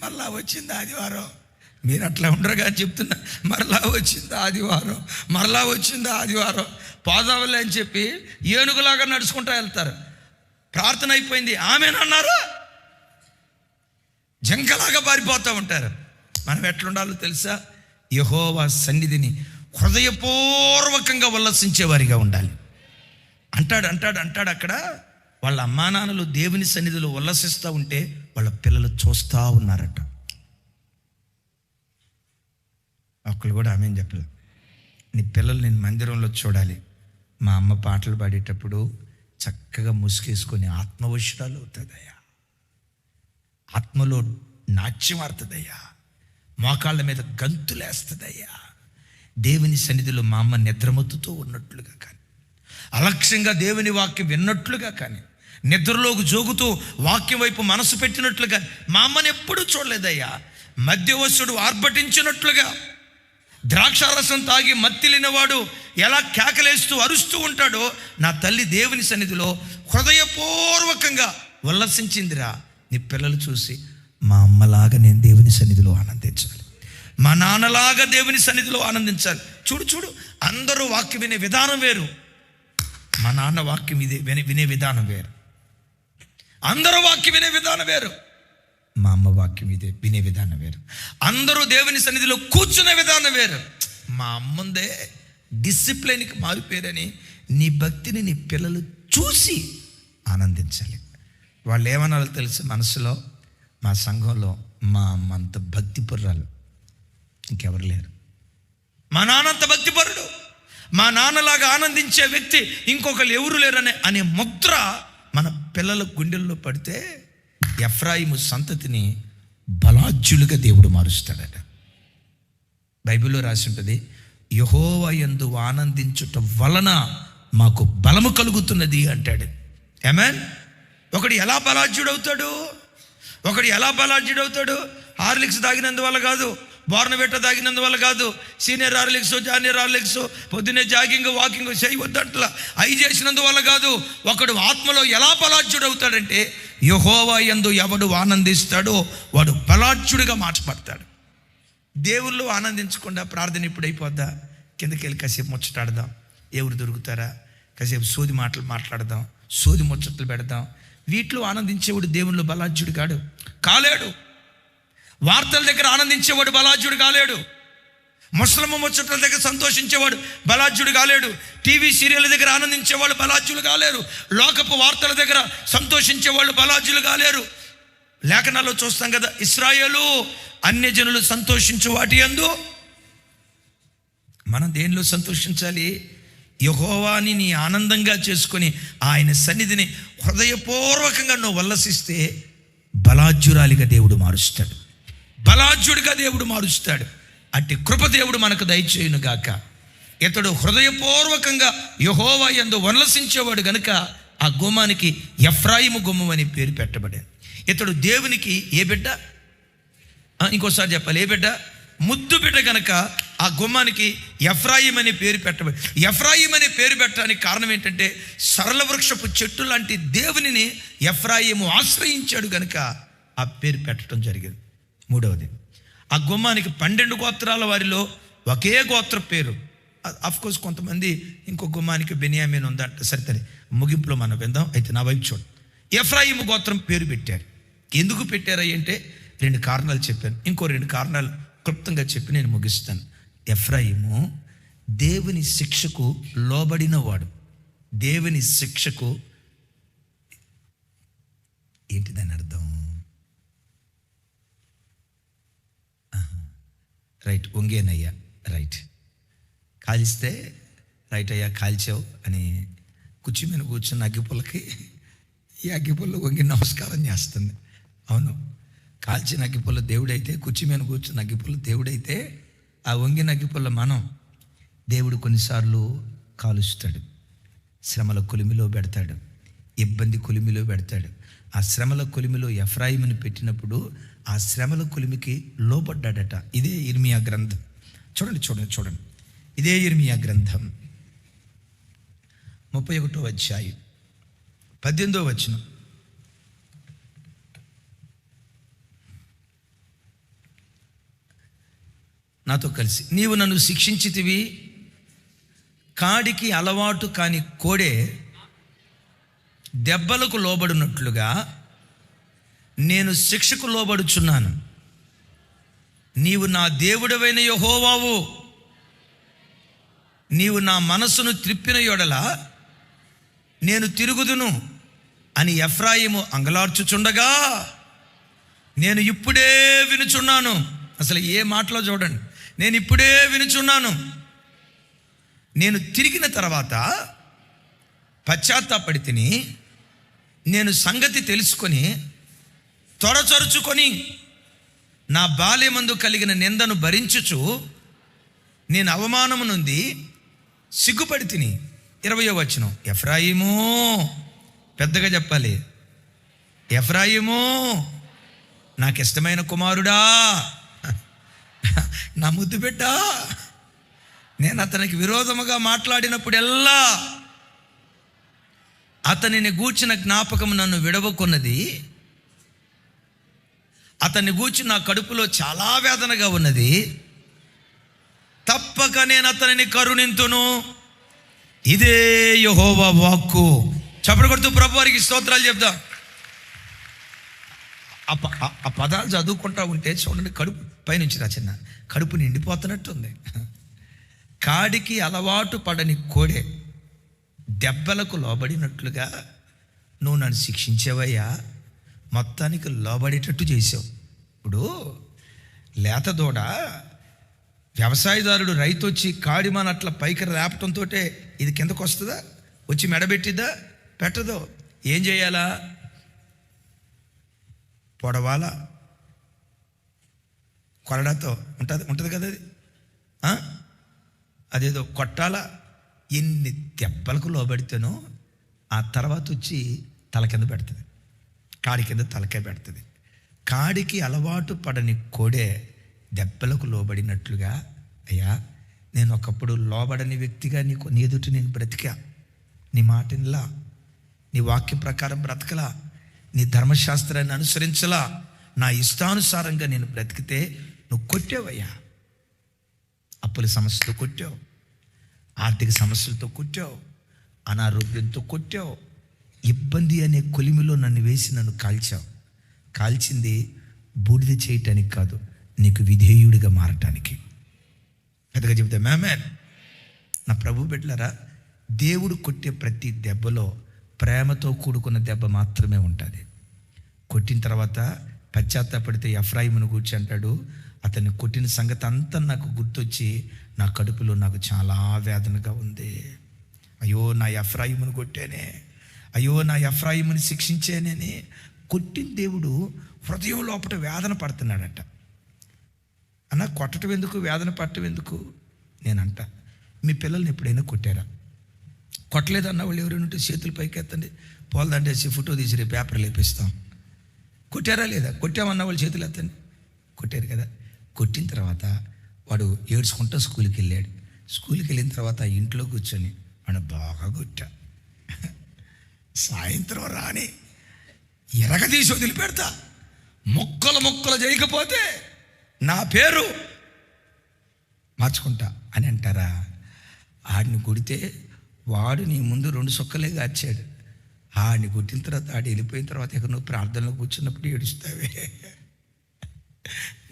మరలా వచ్చింది ఆదివారం, మీరు అట్లా ఉండరుగా అని చెప్తున్నా. మరలా వచ్చింది ఆదివారం, మరలా వచ్చింది ఆదివారం, పోదావలే అని చెప్పి ఏనుగులాగా నడుచుకుంటూ వెళ్తారు. ప్రార్థన అయిపోయింది ఆమేన్ అన్నారా, జంకలాగా పారిపోతూ ఉంటారు. మనం ఎట్లుండాలో తెలుసా? యెహోవా సన్నిధిని హృదయపూర్వకంగా ఉల్లసించేవారిగా ఉండాలి. అంటాడు అక్కడ వాళ్ళ అమ్మా నాన్నలు దేవుని సన్నిధిలో ఉల్లసిస్తూ ఉంటే వాళ్ళ పిల్లలు చూస్తూ ఉన్నారట. ఒక్కళ్ళు కూడా ఆమేన్ చెప్పలేదు. నీ పిల్లలు నేను మందిరంలో చూడాలి. మా అమ్మ పాటలు పాడేటప్పుడు చక్కగా ముసుగేసుకొని ఆత్మవశురాలు అవుతుందయ్యా, ఆత్మలో నాట్యం ఆడుతుందయ్యా, మోకాళ్ళ మీద గంతులేస్తుందయ్యా. దేవుని సన్నిధిలో మా అమ్మ నిద్రమత్తుతూ ఉన్నట్లుగా కానీ, అలక్ష్యంగా దేవుని వాక్యం విన్నట్లుగా కానీ, నిద్రలోకి జోగుతూ వాక్యం వైపు మనసు పెట్టినట్లుగా మా అమ్మని ఎప్పుడూ చూడలేదయ్యా. మద్యవశుడు ఆర్భటించినట్లుగా, ద్రాక్షారసం తాగి మత్తిలినవాడు ఎలా కేకలేస్తూ అరుస్తూ ఉంటాడో, నా తల్లి దేవుని సన్నిధిలో హృదయపూర్వకంగా ఉల్లసించిందిరా. నీ పిల్లలు చూసి మా అమ్మలాగా నేను దేవుని సన్నిధిలో ఆనందించాలి, మా నాన్నలాగా దేవుని సన్నిధిలో ఆనందించాలి. చూడు చూడు, అందరూ వాక్యం వినే విధానం వేరు, మా నాన్న వాక్యం వినే విధానం వేరు. అందరూ వాక్యం వినే విధానం వేరు, మా అమ్మ వాక్యం వినే విధానం వేరు. అందరూ దేవుని సన్నిధిలో కూర్చునే విధానం వేరు. మా అమ్మందే డిసిప్లిన్కి మారిపోయారని నీ భక్తిని నీ పిల్లలు చూసి ఆనందించాలి. వాళ్ళు ఏమన్నారో తెలుసు మనసులో, మా సంఘంలో మా అమ్మ అంత భక్తిపరురాలు ఇంకెవరు లేరు, మా నాన్న అంత భక్తిపరుడు, మా నాన్నలాగా ఆనందించే వ్యక్తి ఇంకొకరు ఎవరు లేరనే అనే ముద్ర మన పిల్లల గుండెల్లో పడితే ఎఫ్రాయిము సంతతిని బలాజ్యులుగా దేవుడు మారుస్తాడట. బైబిల్లో రాసి ఉంటుంది, యెహోవా యందు ఆనందించుట వలన మాకు బలము కలుగుతున్నది అంటాడు. ఆమేన్. ఒకడు ఎలా బలాజ్యుడవుతాడు? హార్లిక్స్ తాగినందువల్ల కాదు, బోర్నవిటా తాగినందువల్ల కాదు, సీనియర్ హార్లిక్స్ జూనియర్ హార్లిక్స్ పొద్దున్నే జాగింగ్ వాకింగ్ చేయవద్దంటలా అవి చేసినందువల్ల కాదు. ఒకడు ఆత్మలో ఎలా బలాజ్యుడవుతాడంటే, యెహోవా యందు ఎవడు ఆనందిస్తాడో వాడు బలాజ్యుడిగా మార్చబడతాడు. దేవుళ్ళు ఆనందించకుండా ప్రార్థన ఇప్పుడు అయిపోద్దా? కిందకి వెళ్ళి కాసేపు ముచ్చటాడదాం, ఎవరు దొరుకుతారా, కాసేపు సోది మాటలు మాట్లాడదాం, సోది ముచ్చట్లు పెడదాం. వీటిలో ఆనందించేవాడు దేవుళ్ళు బలాజ్యుడు కాలేడు. వార్తల దగ్గర ఆనందించేవాడు బలాజ్యుడు కాలేడు. ముస్లిం ముచ్చట్ల దగ్గర సంతోషించేవాడు బలాజ్యుడు కాలేడు. టీవీ సీరియల్ దగ్గర ఆనందించేవాళ్ళు బలాజ్యులు కాలేరు. లోకపు వార్తల దగ్గర సంతోషించేవాళ్ళు బలాజ్యులు కాలేరు. లేఖనాల్లో చూస్తాం కదా, ఇశ్రాయేలు అన్యజనులు సంతోషించు వాటి యందు మనం దేనిలో సంతోషించాలి? యెహోవాని నీ ఆనందంగా చేసుకొని ఆయన సన్నిధిని హృదయపూర్వకంగా నువ్వు వల్లసిస్తే బలాజ్యురాలిగా దేవుడు మారుస్తాడు, బలాజ్యుడిగా దేవుడు మారుస్తాడు. అట్టి కృప దేవుడు మనకు దయచేయును గాక. ఇతడు హృదయపూర్వకంగా యెహోవా యందు వల్లసించేవాడు గనుక ఆ గుమ్మానికి ఎఫ్రాయిము గుమ్మం అని పేరు పెట్టబడింది. ఇతడు దేవునికి ఏ బిడ్డ? ఇంకోసారి చెప్పాలి, ఏ బిడ్డ? ముద్దు బిడ్డ గనక ఆ గుమ్మానికి ఎఫ్రాయిం అనే పేరు పెట్టబడి. ఎఫ్రాయిం అనే పేరు పెట్టడానికి కారణం ఏంటంటే, సరళ వృక్షపు చెట్టు లాంటి దేవునిని ఎఫ్రాయిము ఆశ్రయించాడు గనుక ఆ పేరు పెట్టడం జరిగింది. మూడవది, ఆ గుమ్మానికి 12 గోత్రాల వారిలో ఒకే గోత్ర పేరు. అఫ్కోర్స్ కొంతమంది ఇంకో గుమ్మానికి బెన్యామీన్ ఉందంట. సరే ముగింపులో మనం విందాం. అయితే నా వైపు చూడు, ఎఫ్రాయిము గోత్రం పేరు పెట్టారు. ఎందుకు పెట్టారు అంటే 2 కారణాలు చెప్పాను. ఇంకో 2 కారణాలు క్లుప్తంగా చెప్పి నేను ముగిస్తాను. ఎఫ్రాయిము దేవుని శిక్షకు లోబడినవాడు. దేవుని శిక్షకు ఏంటి దాని అర్థం? రైట్, వంగేనయ్యా, రైట్, కాల్స్తే రైట్ అయ్యా కాల్చావు అని కుర్చీ మీద కూర్చున్న అగ్గిపుల్లకి ఈ అగ్గిపుల్ల వంగి నమస్కారం చేస్తుంది. అవును, కాల్చిన అగ్గిపుల్ల దేవుడైతే, కుర్చీ మీద కూర్చున్న అగ్గిపుల్ల దేవుడైతే, ఆ వంగిన అగ్గిపుల్ల మనం. దేవుడు కొన్నిసార్లు కాలుస్తాడు, శ్రమల కొలిమిలో పెడతాడు, ఇబ్బంది కొలిమిలో పెడతాడు. ఆ శ్రమల కొలిమిలో ఎఫ్రాయిముని పెట్టినప్పుడు ఆ శ్రమల కొలిమికి లోబడ్డాడట. ఇదే ఇర్మియా గ్రంథం. చూడండి, ఇదే ఇర్మియా గ్రంథం 31వ అధ్యాయం 18వ వచనం. నాతో కలిసి, నీవు నన్ను శిక్షించితివి, కాడికి అలవాటు కాని కోడే దెబ్బలకు లోబడినట్లుగా నేను శిక్షకు లోబడుచున్నాను. నీవు నా దేవుడవైన యెహోవావు, నీవు నా మనసును త్రిప్పిన యెడల నేను తిరుగుదును అని ఎఫ్రాయిము అంగలార్చుచుండగా నేను ఇప్పుడే వినుచున్నాను. అసలు ఏ మాటలో చూడండి, నేను ఇప్పుడే వినుచున్నాను. నేను తిరిగిన తర్వాత పశ్చాత్తాపడి తిని, నేను సంగతి తెలుసుకొని త్వరచరుచుకొని నా బాల్యమందు కలిగిన నిందను భరించుచు నేను అవమానము నుండి సిగ్గుపడి తిని. 20వ వచనం, ఎఫ్రాయిము, పెద్దగా చెప్పాలి, ఎఫ్రాయిము నాకు ఇష్టమైన కుమారుడా, నా ముద్దు బిడ్డ, నేను అతనికి విరోధముగా మాట్లాడినప్పుడెల్లా అతనిని గూర్చిన జ్ఞాపకం నన్ను విడవకున్నది. అతన్ని గూర్చి నా కడుపులో చాలా వేదనగా ఉన్నది. తప్పక నేను అతనిని కరుణింతును. ఇదే యెహోవా వాక్కు. చప్పట్లు కొడుతూ ప్రభు వారికి స్తోత్రాలు చెప్దాం. ఆ పదాలు చదువుకుంటా ఉంటే చూడండి, కడుపు పైనుంచి చిన్న కడుపు నిండిపోతున్నట్టుంది. కాడికి అలవాటు పడని కోడే దెబ్బలకు లోబడినట్లుగా నువ్వు నన్ను శిక్షించేవయ్యా, మొత్తానికి లోబడేటట్టు చేసావు. ఇప్పుడు లేత దూడ, వ్యవసాయదారుడు రైతు వచ్చి కాడిమాన అట్లా పైకి లేపటంతో ఇది కిందకు వస్తుందా? వచ్చి మెడబెట్టిద్దా? పెట్టదో. ఏం చేయాలా? పొడవాలా, కొరడాతో ఉంటుంది కదా అది, అదేదో కొట్టాలా. ఎన్ని దెబ్బలకు లోబడితేనో ఆ తర్వాత వచ్చి తల కింద పెడుతుంది, కాడి కింద తలకే పెడుతుంది. కాడికి అలవాటు పడని కోడే దెబ్బలకు లోబడినట్లుగా అయ్యా, నేను ఒకప్పుడు లోబడని వ్యక్తిగా నీ ఎదుటి నేను బ్రతికా, నీ మాటనిలా, నీ వాక్యం ప్రకారం బ్రతకలా, నీ ధర్మశాస్త్రాన్ని అనుసరించలా, నా ఇష్టానుసారంగా నేను బ్రతికితే నువ్వు కొట్టావయ్యా. అప్పుల సమస్యతో కొట్టావు, ఆర్థిక సమస్యలతో కొట్టావు, అనారోగ్యంతో కొట్టావు, ఇబ్బంది అనే కొలిమిలో నన్ను వేసి నన్ను కాల్చావు. కాల్చింది బూడిద చేయటానికి కాదు, నీకు విధేయుడిగా మారటానికి. పెద్దగా చెబితే మేమేన్. నా ప్రభు బిడ్డలారా, దేవుడు కొట్టే ప్రతి దెబ్బలో ప్రేమతో కూడుకున్న దెబ్బ మాత్రమే ఉంటుంది. కొట్టిన తర్వాత పశ్చాత్తాపడితే ఎఫ్రాయిమును కూర్చి అంటాడు, అతన్ని కొట్టిన సంగతి అంతా నాకు గుర్తొచ్చి నా కడుపులో నాకు చాలా వేదనగా ఉంది. అయ్యో నా ఎఫ్రాయిమును కొట్టానే, అయ్యో నా ఎఫ్రాయిముని శిక్షించానని కొట్టిన దేవుడు హృదయం లోపల వేదన పడుతున్నాడట. అన్న కొట్టడం ఎందుకు, వేదన పడటం ఎందుకు? నేనంట, మీ పిల్లల్ని ఎప్పుడైనా కొట్టారా? కొట్టలేదన్న వాళ్ళు ఎవరైనా ఉంటే చేతులు పైకి ఎత్తండి, పోలదండేసి ఫోటో తీసి రేపు పేపర్ లేపిస్తాం. కొట్టారా లేదా? కొట్టామన్న వాళ్ళు చేతులు ఎత్తండి. కొట్టారు కదా. కొట్టిన తర్వాత వాడు ఏడ్చుకుంటూ స్కూల్కి వెళ్ళాడు. స్కూల్కి వెళ్ళిన తర్వాత ఇంట్లో కూర్చొని వాడు బాగా కొట్టా, సాయంత్రం రాని ఎరగదీసి వదిలిపెడతా, మొక్కలు చేయకపోతే నా పేరు మార్చుకుంటా అని అంటారా? ఆడిని కొడితే వాడు నీ ముందు 2 సొక్కలే గాచాడు. ఆడిని కొట్టిన తర్వాత ఆడు వెళ్ళిపోయిన తర్వాత ఇక నువ్వు ప్రార్థనలో కూర్చున్నప్పుడు ఏడుస్తావే,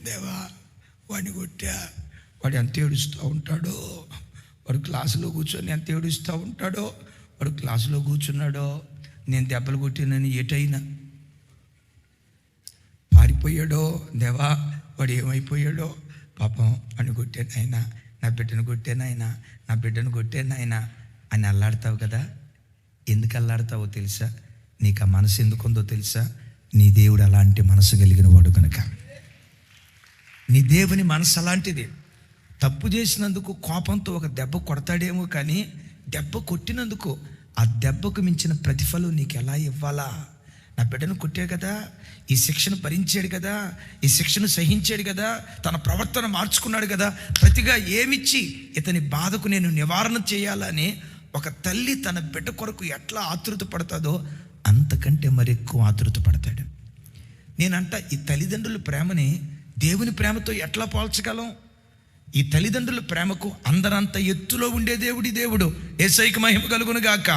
దేవా వాడిని కొట్టా, వాడు ఎంత ఏడుస్తూ ఉంటాడో, వాడు క్లాసులో కూర్చొని ఎంత ఏడుస్తూ ఉంటాడో, వాడు క్లాసులో కూర్చున్నాడో, నేను దెబ్బలు కొట్టినని ఏటైనా పారిపోయాడో, దేవా వాడు ఏమైపోయాడో, పాపం వాడిని కొట్టానైనా, నా బిడ్డను కొట్టానైనా, నా బిడ్డను కొట్టానైనా అని అల్లాడతావు కదా. ఎందుకు అల్లాడతావో తెలుసా? నీకు ఆ మనసు ఎందుకుందో తెలుసా? నీ దేవుడు అలాంటి మనసు కలిగిన వాడు కనుక. నీ దేవుని మనసు అలాంటిది. తప్పు చేసినందుకు కోపంతో ఒక దెబ్బ కొడతాడేమో, కానీ దెబ్బ కొట్టినందుకు ఆ దెబ్బకు మించిన ప్రతిఫలం నీకు ఎలా ఇవ్వాలా? నా బిడ్డను కొట్టే కదా, ఈ శిక్షను భరించాడు కదా, ఈ శిక్షను సహించాడు కదా, తన ప్రవర్తన మార్చుకున్నాడు కదా, ప్రతిగా ఏమిచ్చి ఇతని బాధకు నేను నివారణ చేయాలని ఒక తల్లి తన బిడ్డ కొరకు ఎట్లా ఆతృత పడుతుందో అంతకంటే మరెక్కువ ఆతృత పడతాడు. నేనంట, ఈ తల్లిదండ్రుల ప్రేమని దేవుని ప్రేమతో ఎట్లా పోల్చగలం? ఈ తల్లిదండ్రుల ప్రేమకు అందరంత ఎత్తులో ఉండే దేవుడి దేవుడు. యేసయ్యకి మహిమ కలుగును గాక.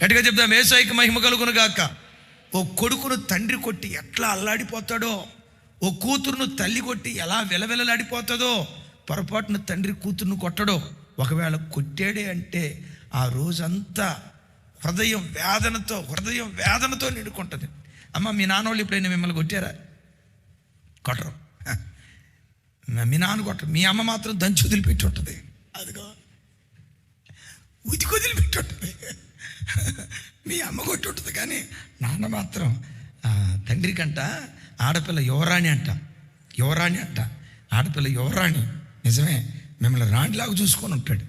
గట్టిగా చెప్దాం, యేసయ్యకి మహిమ కలుగును గాక. ఓ కొడుకును తండ్రి కొట్టి ఎట్లా అల్లాడిపోతాడో, ఓ కూతురును తల్లి కొట్టి ఎలా వెలవెలలాడిపోతుందో, పొరపాటున తండ్రి కూతురును కొట్టడో. ఒకవేళ కొట్టాడే అంటే ఆ రోజంతా హృదయం వేదనతో నిండుకుంటుంది. అమ్మ, మీ నాన్నోళ్ళు ఎప్పుడైనా మిమ్మల్ని కొట్టారా? కొట్టరు. మీ నాన్న కొట్టరు. మీ అమ్మ మాత్రం దంచి వదిలిపెట్టి ఉంటుంది. అదిగో ఉతికి వదిలిపెట్టి ఉంటుంది. మీ అమ్మ కొట్టి ఉంటుంది, కానీ నాన్న మాత్రం తండ్రి కంట ఆడపిల్ల యువరాణి అంట. ఆడపిల్ల యువరాణి. నిజమే, మిమ్మల్ని రాణిలాగా చూసుకొని ఉంటాడు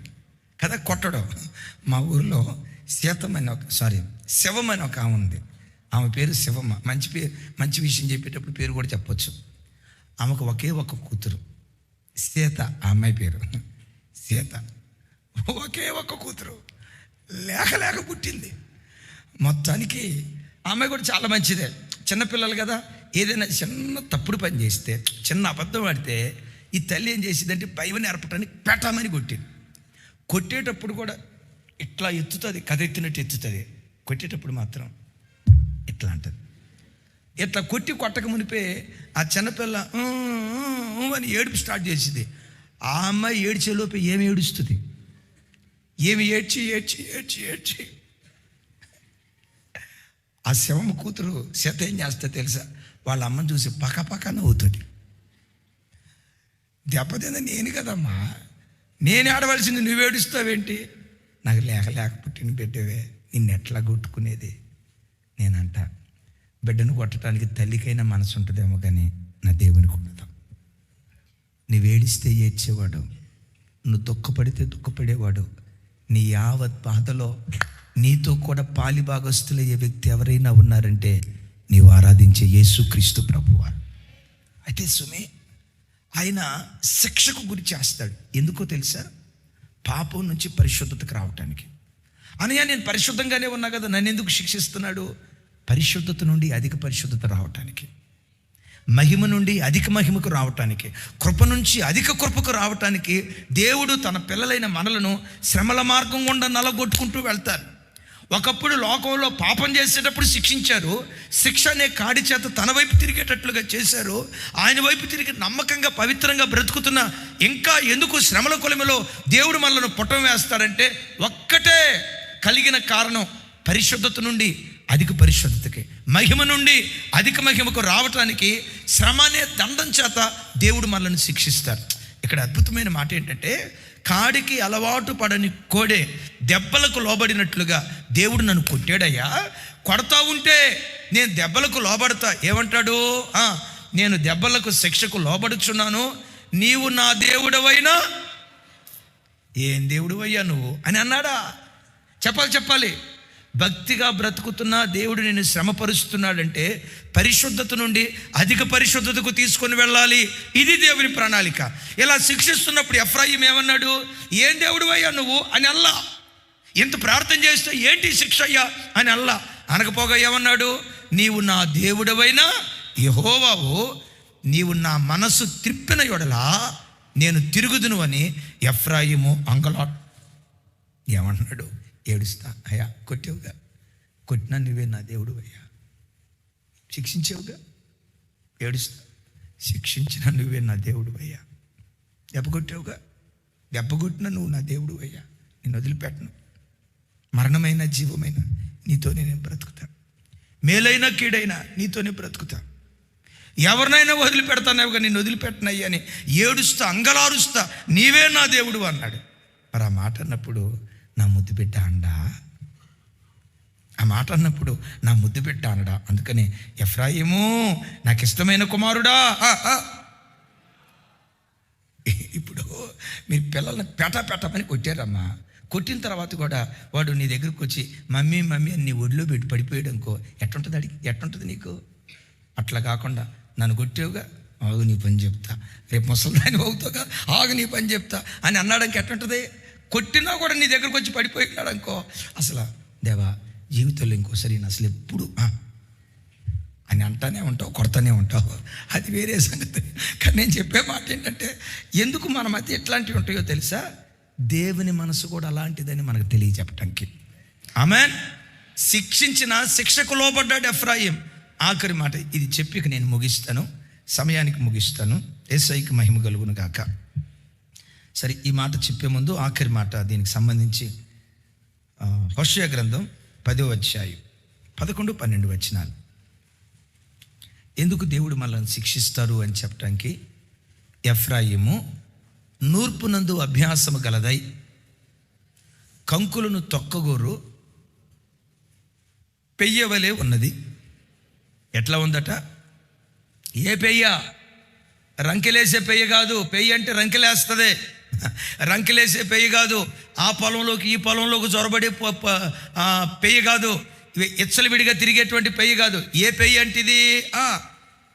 కదా, కొట్టడం. మా ఊరిలో శివం అని ఒక ఆమె ఉంది. ఆమె పేరు శివమ్మ. మంచి విషయం చెప్పేటప్పుడు పేరు కూడా చెప్పొచ్చు. ఆమెకు ఒకే ఒక కూతురు. సీత, ఆ అమ్మాయి పేరు సీత. ఒకే ఒక్క కూతురు, లేక పుట్టింది. మొత్తానికి ఆ అమ్మాయి కూడా చాలా మంచిదే. చిన్నపిల్లలు కదా, ఏదైనా చిన్న తప్పుడు పని చేస్తే, చిన్న అబద్ధం ఆడితే ఈ తల్లి ఏం చేసిందంటే భయం నేర్పడానికి పెట్టమని కొట్టింది. కొట్టేటప్పుడు కూడా ఇట్లా ఎత్తుతుంది, కదెత్తినట్టు ఎత్తుతుంది. కొట్టేటప్పుడు మాత్రం ఇట్లా అంటుంది. ఇట్లా కొట్టక మునిపే ఆ చిన్నపిల్ల అని ఏడుపు స్టార్ట్ చేసింది. ఆ అమ్మాయి ఏడ్చేలోపు ఏమి ఏడుస్తుంది, ఏమి ఏడ్చి ఆ శివమ్మ కూతురు సీత ఏం చేస్తా తెలుసా, వాళ్ళ అమ్మని చూసి పక్క నవ్వుతుంది. దెబ్బతింద నేను కదమ్మా, నేను ఆడవలసింది, నువ్వు ఏడుస్తావేంటి? నాకు లేక పుట్టిన బిడ్డవే, నిన్ను ఎట్లా కొట్టుకునేది? నేనంట, బిడ్డను కొట్టడానికి తల్లికైనా మనసు ఉంటుందేమో కానీ నా దేవునికి ఉండదు. నువ్వు ఏడిస్తే ఏడ్చేవాడు, నువ్వు దుఃఖపడితే దుఃఖపడేవాడు. నీ యావత్ బాధలో నీతో కూడా పాలి భాగస్తులయ్యే వ్యక్తి ఎవరైనా ఉన్నారంటే నీవు ఆరాధించే యేసుక్రీస్తు ప్రభువారు. అయితే సుమే, ఆయన శిక్షకు గురి చేస్తాడు. ఎందుకో తెలుసా? పాపం నుంచి పరిశుద్ధతకు రావటానికి. అనయ్య, నేను పరిశుద్ధంగానే ఉన్నా కదా, నన్ను ఎందుకు శిక్షిస్తున్నాడు? పరిశుద్ధత నుండి అధిక పరిశుద్ధత రావటానికి, మహిమ నుండి అధిక మహిమకు రావటానికి, కృప నుంచి అధిక కృపకు రావటానికి దేవుడు తన పిల్లలైన మనలను శ్రమల మార్గం గుండా నలగొట్టుకుంటూ వెళ్తారు. ఒకప్పుడు లోకంలో పాపం చేసేటప్పుడు శిక్షించారు, శిక్ష అనే కాడి చేత తన వైపు తిరిగేటట్లుగా చేశారు. ఆయన వైపు తిరిగి నమ్మకంగా పవిత్రంగా బ్రతుకుతున్న ఇంకా ఎందుకు శ్రమల కొలిమిలో దేవుడు మనలను పుటం వేస్తాడంటే ఒక్కటే కలిగిన కారణం, పరిశుద్ధత నుండి అధిక పరిశుద్ధతకి, మహిమ నుండి అధిక మహిమకు రావటానికి శ్రమ అనే దండం చేత దేవుడు మనల్ని శిక్షిస్తారు. ఇక్కడ అద్భుతమైన మాట ఏంటంటే, కాడికి అలవాటు పడని కోడే దెబ్బలకు లోబడినట్లుగా దేవుడు నన్ను కొట్టాడయ్యా. కొడతా ఉంటే నేను దెబ్బలకు లోబడతా. ఏమంటాడు? నేను దెబ్బలకు శిక్షకు లోబడుచున్నాను, నీవు నా దేవుడవైనా. ఏం దేవుడువయ్యా నువ్వు అని అన్నాడా? చెప్పాలి. భక్తిగా బ్రతుకుతున్నా దేవుడు నిన్ను శ్రమపరుస్తున్నాడంటే పరిశుద్ధత నుండి అధిక పరిశుద్ధతకు తీసుకొని వెళ్ళాలి. ఇది దేవుని ప్రణాళిక. ఇలా శిక్షిస్తున్నప్పుడు ఎఫ్రాయిం ఏమన్నాడు? ఏం దేవుడువయ్యా నువ్వు అని అల్లా. ఎంత ప్రార్థన చేస్తే ఏంటి శిక్ష అయ్యా అని అల్లా అనకపోగా ఏమన్నాడు? నీవు నా దేవుడవైనా యెహోవావు, నీవు నా మనసు త్రిప్పిన యెడల నేను తిరుగుదును అని ఎఫ్రాయిము ఏమన్నాడు? ఏడుస్తా, అయ్యా కొట్టావుగా, కొట్టినా నువ్వే నా దేవుడు అయ్యా. శిక్షించావుగా, ఏడుస్తా, శిక్షించిన నువ్వే నా దేవుడు అయ్యా. దెబ్బకొట్టావుగా, దెబ్బకొట్టినా నువ్వు నా దేవుడు అయ్యా. నేను వదిలిపెట్టను. మరణమైన జీవమైన నీతోనే నేను బ్రతుకుతాను, మేలైనా కీడైనా నీతోనే బ్రతుకుతా. ఎవరినైనా వదిలిపెడతానేవుగా, నిన్ను వదిలిపెట్టనయ్యా అని ఏడుస్తా, అంగలారుస్తా, నీవే నా దేవుడు అన్నాడు. మరి ఆ మాట అన్నప్పుడు నా ముద్దు బిడ్డ అండా, ఆ మాట అన్నప్పుడు నా ముద్దు బిడ్డ అనడా. అందుకని ఎఫ్రాయిము నాకు ఇష్టమైన కుమారుడా. ఇప్పుడు మీరు పిల్లల్ని పెట్టమని కొట్టారమ్మా. కొట్టిన తర్వాత కూడా వాడు నీ దగ్గరకు వచ్చి మమ్మీ అని నీ ఒడిలో పెట్టి పడిపోయాడు అనుకో, ఎట్టుంటుంది నీకు? అట్లా కాకుండా నన్ను కొట్టావుగా, ఆగు నీ పని చెప్తా, రేపు ముసలిదాన్ని అవుతావుగా, ఆగు నీ పని చెప్తా అని అన్నాడానికి ఎట్టుంటుంది? కొట్టినా కూడా నీ దగ్గరకు వచ్చి పడిపోయినాడు అనుకో, అసలు దేవా జీవితంలో ఇంకోసారి నేను అసలు ఎప్పుడు అని అంటానే ఉంటావు, కొడతానే ఉంటావు, అది వేరే సంగతి. కానీ నేను చెప్పే మాట ఏంటంటే, ఎందుకు మన మధ్య ఎట్లాంటివి ఉంటాయో తెలుసా? దేవుని మనసు కూడా అలాంటిదని మనకు తెలియచెప్పటానికి. ఆమేన్. శిక్షించిన శిక్షకు లోబడ్డాడు ఎఫ్రాయిం. ఆఖరి మాట ఇది చెప్పి నేను ముగిస్తాను, సమయానికి ముగిస్తాను. యేసయ్యకి మహిమ కలుగును గాక. సరే, ఈ మాట చెప్పే ముందు ఆఖరి మాట దీనికి సంబంధించి హోషేయ గ్రంథం 10వ అధ్యాయం 11-12 వచనాలు. ఎందుకు దేవుడు మనల్ని శిక్షిస్తారు అని చెప్పడానికి, ఎఫ్రాయిము నూర్పునందు అభ్యాసము గలదై కంకులను తొక్కగోరు పెయ్యవలే ఉన్నది. ఎట్లా ఉందట? ఏ పెయ్య? రంకెలేసే పెయ్య కాదు. పెయ్య అంటే రంకెలేస్తుంది, రంకెలేసే పెయ్య కాదు. ఆ పొలంలోకి ఈ పొలంలోకి జొరబడే పెయ్య కాదు. విడిగా తిరిగేటువంటి పెయ్య కాదు. ఏ పెయ్య అంటే ఇది?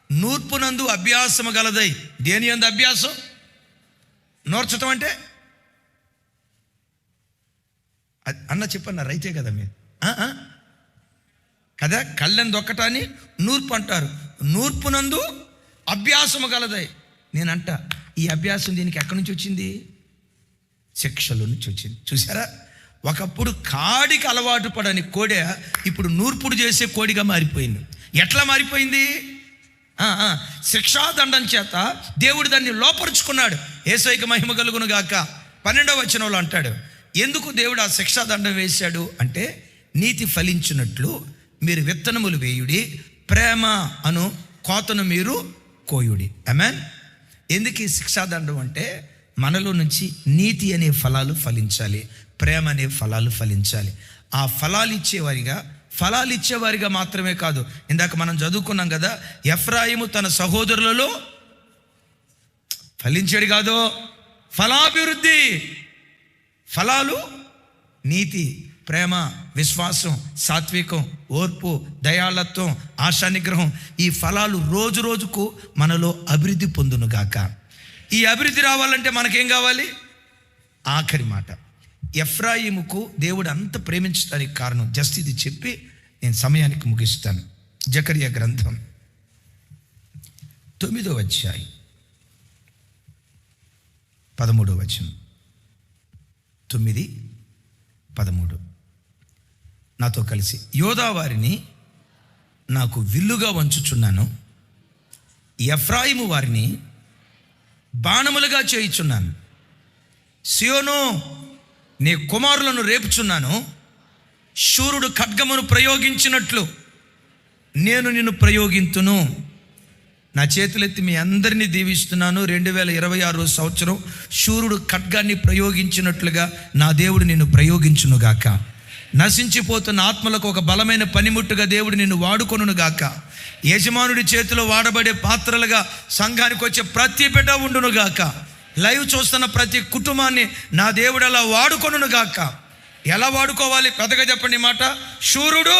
నూర్పునందు అభ్యాసము గలదై. దేని యందు అభ్యాసం? నోర్చటం అంటే అన్న చెప్పన్న రైతే కదా మీరు కదా. కళ్ళెం దొక్కటాన్ని నూర్పు అంటారు. నూర్పునందు అభ్యాసము గలదై. నేనంట ఈ అభ్యాసం దీనికి ఎక్కడి నుంచి వచ్చింది? శిక్షల నుంచి వచ్చింది. చూసారా, ఒకప్పుడు కాడికి అలవాటు పడని కోడె ఇప్పుడు నూర్పుడు చేసే కోడిగా మారిపోయింది. ఎట్లా మారిపోయింది? శిక్షాదండం చేత దేవుడు దాన్ని లోపరుచుకున్నాడు. యేసయ్యకి మహిమ కలుగును గాక. 12వ వచనంలో అంటాడు, ఎందుకు దేవుడు ఆ శిక్షాదండం వేశాడు అంటే, నీతి ఫలించినట్లు మీరు విత్తనములు వేయుడి, ప్రేమ అను కోతను మీరు కోయుడి. ఆమేన్. ఎందుకు ఈ శిక్షాదండం అంటే, మనలో నుంచి నీతి అనే ఫలాలు ఫలించాలి, ప్రేమ అనే ఫలాలు ఫలించాలి. ఆ ఫలాలు ఇచ్చేవారిగా మాత్రమే కాదు. ఇందాక మనం చదువుకున్నాం కదా, ఎఫ్రాయిము తన సహోదరులలో ఫలించాడు కాదు, ఫలాభివృద్ధి. ఫలాలు నీతి, ప్రేమ, విశ్వాసం, సాత్వికం, ఓర్పు, దయాళత్వం, ఆశా నిగ్రహం. ఈ ఫలాలు రోజు రోజుకు మనలో అభివృద్ధి పొందునుగాక. ఈ అభివృద్ధి రావాలంటే మనకేం కావాలి? ఆఖరి మాట, ఎఫ్రాయిముకు దేవుడు అంత ప్రేమించడానికి కారణం జస్ట్ ఇది చెప్పి నేను సమయానికి ముగిస్తాను. జకర్యా గ్రంథం 9వ అధ్యాయం 13వ వచనం. 9:13 నాతో కలిసి, యోధా వారిని నాకు విల్లుగా వంచుచున్నాను, ఎఫ్రాయిము వారిని బాణములుగా చేయుచున్నాను. సియోను, నీ కుమారులను రేపుచున్నాను. శూరుడు ఖడ్గమును ప్రయోగించినట్లు నేను నిన్ను ప్రయోగింతును. నా చేతులెత్తి మీ అందరినీ దీవిస్తున్నాను. 2026 సంవత్సరం శూరుడు ఖడ్గాన్ని ప్రయోగించినట్లుగా నా దేవుడు నిన్ను ప్రయోగించునుగాక. నశించిపోతున్న ఆత్మలకు ఒక బలమైన పనిముట్టుగా దేవుడు నిన్ను వాడుకొనుగాక. యజమానుడి చేతిలో వాడబడే పాత్రలుగా సంఘానికి వచ్చే ప్రతి బిడ్డ ఉండునుగాక. లైవ్ చూస్తున్న ప్రతి కుటుంబాన్ని నా దేవుడు అలా వాడుకొనుగాక. ఎలా వాడుకోవాలి? పెద్దగా చెప్పండి మాట. శూరుడు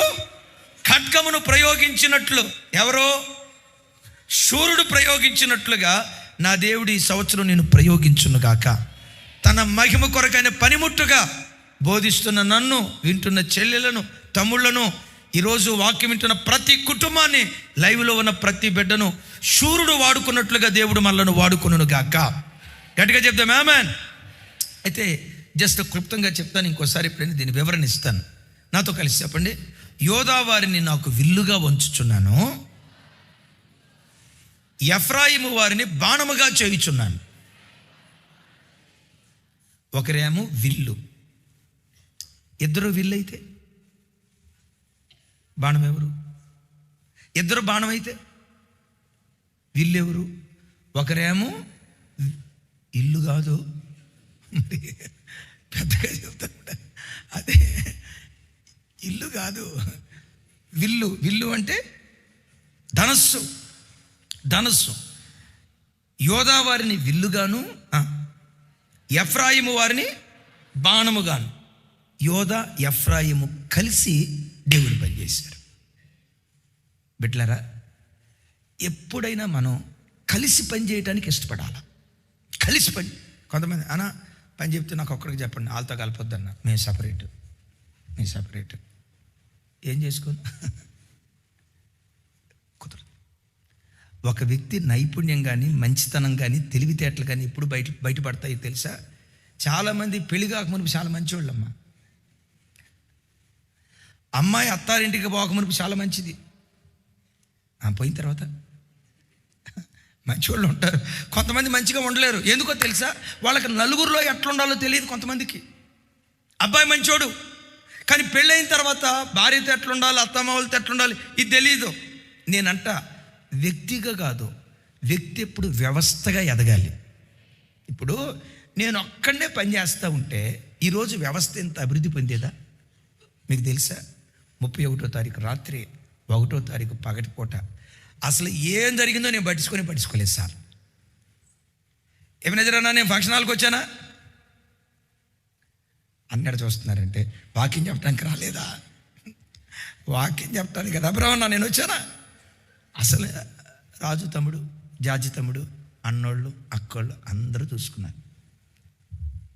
ఖడ్గమును ప్రయోగించినట్లు, ఎవరో శూరుడు ప్రయోగించినట్లుగా నా దేవుడు ఈ సంవత్సరం నేను ప్రయోగించునుగాక. తన మహిమ కొరకైన పనిముట్టుగా బోధిస్తున్న నన్ను, వింటున్న చెల్లెలను, తమ్ముళ్లను, ఈరోజు వాక్యం వింటున్న ప్రతి కుటుంబాన్ని, లైవ్లో ఉన్న ప్రతి బిడ్డను శూరుడు వాడుకున్నట్లుగా దేవుడు మనలను వాడుకొనుగాక. గట్టిగా చెప్తాం ఆమేన్. అయితే జస్ట్ క్లుప్తంగా చెప్తాను, ఇంకోసారి ఎప్పుడైనా దీని వివరణ ఇస్తాను. నాతో కలిసి చెప్పండి. యోధా వారిని నాకు విల్లుగా వంచుచున్నాను, ఎఫ్రాయిము వారిని బాణముగా చేయుచున్నాను. ఒకరేమో విల్లు, ఇద్దరు విల్లు అయితే బాణం ఎవరు? ఇద్దరు బాణం అయితే విల్లు ఎవరు? ఒకరేమో ఇల్లు కాదు, పెద్దగా చెప్తాను, అదే ఇల్లు కాదు, విల్లు. విల్లు అంటే ధనస్సు. యోధా వారిని విల్లుగాను, ఎఫ్రాయిము వారిని బాణముగాను. యోధా ఎఫ్రాయిము కలిసి దేవుడు పనిచేశారు. బిడ్డలారా, ఎప్పుడైనా మనం కలిసి పని చేయడానికి ఇష్టపడాలి. కలిసి పని. కొంతమంది పని చెప్తే నాకు ఒక్కడికి చెప్పండి, వాళ్ళతో కలపొద్దన్న, మేము సపరేట్ ఏం చేసుకోను కుదరదు. ఒక వ్యక్తి నైపుణ్యం కానీ, మంచితనం కానీ, తెలివితేటలు కానీ ఎప్పుడు బయటపడతాయి తెలుసా? చాలామంది పెళ్లి కాకమునుపు చాలా మంచివాళ్ళమ్మా. అమ్మాయి అత్తారింటికి పోకమునుపు చాలా మంచిది, పోయిన తర్వాత మంచివాళ్ళు ఉంటారు. కొంతమంది మంచిగా ఉండలేరు. ఎందుకో తెలుసా? వాళ్ళకి నలుగురిలో ఎట్లా ఉండాలో తెలియదు. కొంతమందికి అబ్బాయి మంచోడు, కానీ పెళ్ళైన తర్వాత భార్యతో ఎట్లుండాలి, అత్తమామలతో ఎట్లుండాలి ఇది తెలియదు. నేనంట వ్యక్తిగా కాదు, వ్యక్తి ఎప్పుడు వ్యవస్థగా ఎదగాలి. ఇప్పుడు నేను ఒక్కడనే పని చేస్తూ ఉంటే ఈరోజు వ్యవస్థ ఎంత అభివృద్ధి పొందేదా మీకు తెలుసా? 31వ తారీఖు రాత్రి, 1వ తారీఖు పగటిపూట అసలు ఏం జరిగిందో నేను పట్టించుకోలేదు సార్. ఏమైనా ఎదురన్నా నేను ఫంక్షన్ హాల్కి వచ్చానా అన్నాడు. చూస్తున్నారంటే వాక్యం చెప్పడానికి రాలేదా? వాక్యం చెప్పడానికి కదా బ్రహ్మణ నేను వచ్చానా? అసలు రాజు తమ్ముడు, జాజి తమ్ముడు, అన్నోళ్ళు, అక్కోళ్ళు అందరూ చూసుకున్నారు.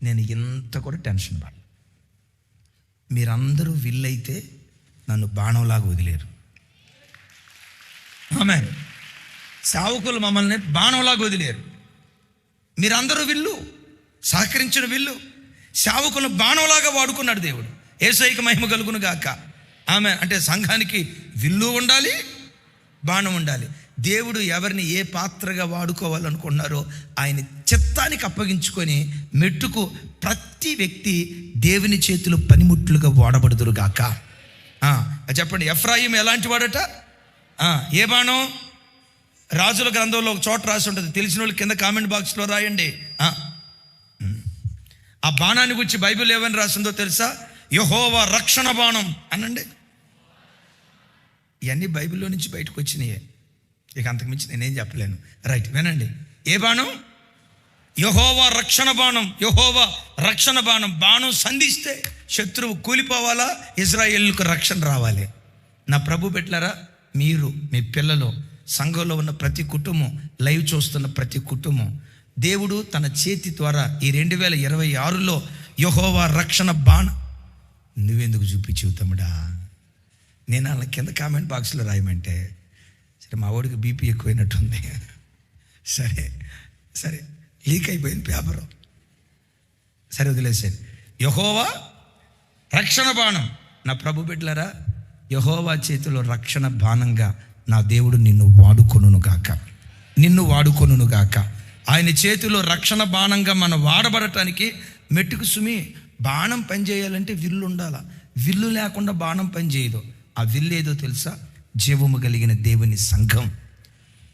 నేను ఇంత కూడా టెన్షన్ పడ. మీరందరూ విల్లైతే నన్ను బాణంలాగా వదిలేరు. ఆమేన్. సేవకులు మమ్మల్ని బాణంలాగా వదిలేరు. మీరందరూ విల్లు, సహకరించిన విల్లు. సేవకులను బాణంలాగా వాడుకున్నాడు దేవుడు. యేసయ్యకి మహిమ కలుగును గాక. ఆమేన్. అంటే సంఘానికి విల్లు ఉండాలి, బాణం ఉండాలి. దేవుడు ఎవరిని ఏ పాత్రగా వాడుకోవాలనుకున్నారో ఆయన చిత్తానికి అప్పగించుకొని మెట్టుకు ప్రతి వ్యక్తి దేవుని చేతిలో పనిముట్లుగా వాడబడుదురు గాక. చెప్పండి, ఎఫ్రాయిం ఎలాంటి వాడట? ఏ బాణం? రాజుల గ్రంథంలో ఒక చోట రాసి ఉంటుంది, తెలిసిన వాళ్ళు కింద కామెంట్ బాక్స్లో రాయండి. ఆ బాణాన్ని గురించి బైబిల్ ఏమని రాసిందో తెలుసా? యెహోవా రక్షణ బాణం అనండి. ఇవన్నీ బైబిల్లో నుంచి బయటకు వచ్చినాయే, ఇక అంతకుమించి నేనేం చెప్పలేను. రైట్, వినండి. ఏ బాణం? యెహోవా రక్షణ బాణం. యెహోవా రక్షణ బాణం. బాణం సంధిస్తే శత్రువు కూలిపోవాలా, ఇజ్రాయేలుకు రక్షణ రావాలి. నా ప్రభు బిడ్డలారా, మీరు, మీ పిల్లలు, సంఘంలో ఉన్న ప్రతి కుటుంబం, లైవ్ చూస్తున్న ప్రతి కుటుంబం, దేవుడు తన చేతి ద్వారా ఈ 2026లో యెహోవా రక్షణ బాణం. నువ్వెందుకు చూపించు తమ్ముడా? నేను అలా కింద కామెంట్ బాక్స్లో రాయమంటే సరే, మా వాడికి బీపీ ఎక్కువైనట్టుంది. సరే సరే, లీక్ అయిపోయింది పేపరు, సరే వదిలేసాను. యెహోవా రక్షణ బాణం. నా ప్రభు బిడ్డలారా, యెహోవా చేతిలో రక్షణ బాణంగా నా దేవుడు నిన్ను వాడుకొనుగాక, నిన్ను వాడుకొనుగాక. ఆయన చేతిలో రక్షణ బాణంగా మనం వాడబడటానికి మెట్టుకు సుమి బాణం పనిచేయాలంటే విల్లు ఉండాల. విల్లు లేకుండా బాణం పనిచేయదు. ఆ విల్లు ఏదో తెలుసా? జీవము కలిగిన దేవుని సంఘం.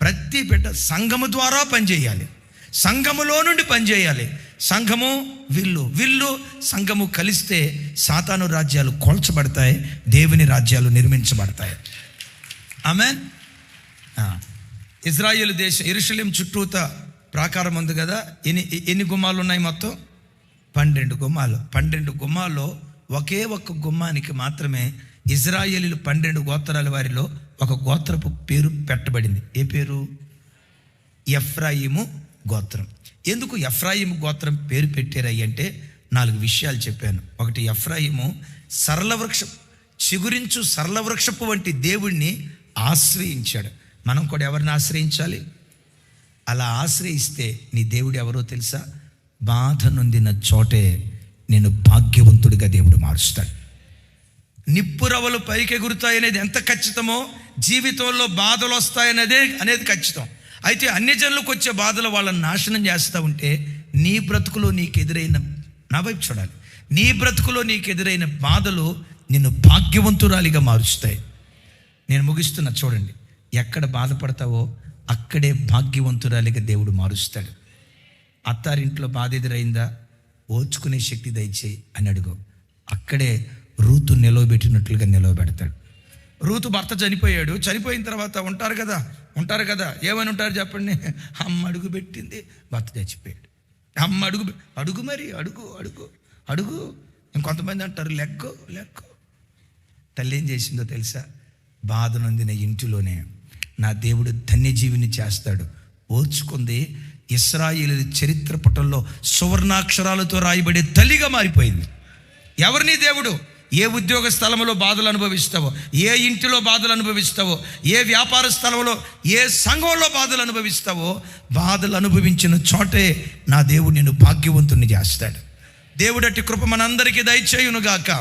ప్రతి బిడ్డ సంఘము ద్వారా పనిచేయాలి, సంఘములో నుండి పనిచేయాలి. సంఘము విల్లు, విల్లు సంఘము కలిస్తే సాతాను రాజ్యాలు కోల్చబడతాయి, దేవుని రాజ్యాలు నిర్మించబడతాయి. ఆమేన్. ఇజ్రాయేల్ దేశం యెరూషలేము చుట్టూత ప్రాకారం ఉంది కదా. ఎన్ని గుమ్మాలు ఉన్నాయి? మొత్తం 12 గుమ్మాలు. 12 గుమ్మాల్లో ఒకే ఒక్క గుమ్మానికి మాత్రమే ఇజ్రాయేలీలు 12 గోత్రాల వారిలో ఒక గోత్రపు పేరు పెట్టబడింది. ఏ పేరు? ఎఫ్రాయిము గోత్రం. ఎందుకు ఎఫ్రాయిము గోత్రం పేరు పెట్టారయ్యి అంటే 4 విషయాలు చెప్పాను. ఒకటి, ఎఫ్రాయిము సరళవృక్షం, చిగురించు సరళవృక్షపు వంటి దేవుణ్ణి ఆశ్రయించాడు. మనం కూడా ఎవరిని ఆశ్రయించాలి? అలా ఆశ్రయిస్తే నీ దేవుడు ఎవరో తెలుసా? బాధ నొందిన చోటే నేను భాగ్యవంతుడిగా దేవుడు మారుస్తాడు. నిప్పురవలు పైకెగురుతాయనేది ఎంత ఖచ్చితమో, జీవితంలో బాధలు వస్తాయనేది ఖచ్చితం. అయితే అన్ని జనులకు వచ్చే బాధలు వాళ్ళని నాశనం చేస్తూ ఉంటే నీ బ్రతుకులో నీకు ఎదురైన, నా వైపు చూడాలి, నీ బ్రతుకులో నీకు ఎదురైన బాధలు నిన్ను భాగ్యవంతురాలిగా మారుస్తాయి. నేను ముగిస్తున్నా, చూడండి. ఎక్కడ బాధపడతావో అక్కడే భాగ్యవంతురాలిగా దేవుడు మారుస్తాడు. అత్తారింట్లో బాధ ఎదురైందా? ఓర్చుకునే శక్తి దయచేయి అని అడుగు. అక్కడే రూతు నిలవబెట్టినట్లుగా నిలవబెడతాడు. రూతు భర్త చనిపోయాడు. చనిపోయిన తర్వాత ఉంటారు కదా ఏమని ఉంటారు చెప్పండి? అమ్మ అడుగు పెట్టింది, భర్త చచ్చిపోయాడు. అమ్మ అడుగు మరి అడుగు. ఇంకొంతమంది అంటారు లెక్కో. తల్లి ఏం చేసిందో తెలుసా? బాధ నొందిన ఇంటిలోనే నా దేవుడు ధన్యజీవిని చేస్తాడు. ఓర్చుకుంది. ఇశ్రాయేలు చరిత్ర పుటల్లో సువర్ణాక్షరాలతో రాయబడే తల్లిగా మారిపోయింది. ఎవరిని దేవుడు? ఏ ఉద్యోగ స్థలంలో బాధలు అనుభవిస్తావో, ఏ ఇంటిలో బాధలు అనుభవిస్తావో, ఏ వ్యాపార స్థలంలో, ఏ సంఘంలో బాధలు అనుభవిస్తావో, బాధలు అనుభవించిన చోటే నా దేవుడు నిన్ను భాగ్యవంతుని చేస్తాడు. దేవుడటి కృప మనందరికీ దయచేయునుగాక.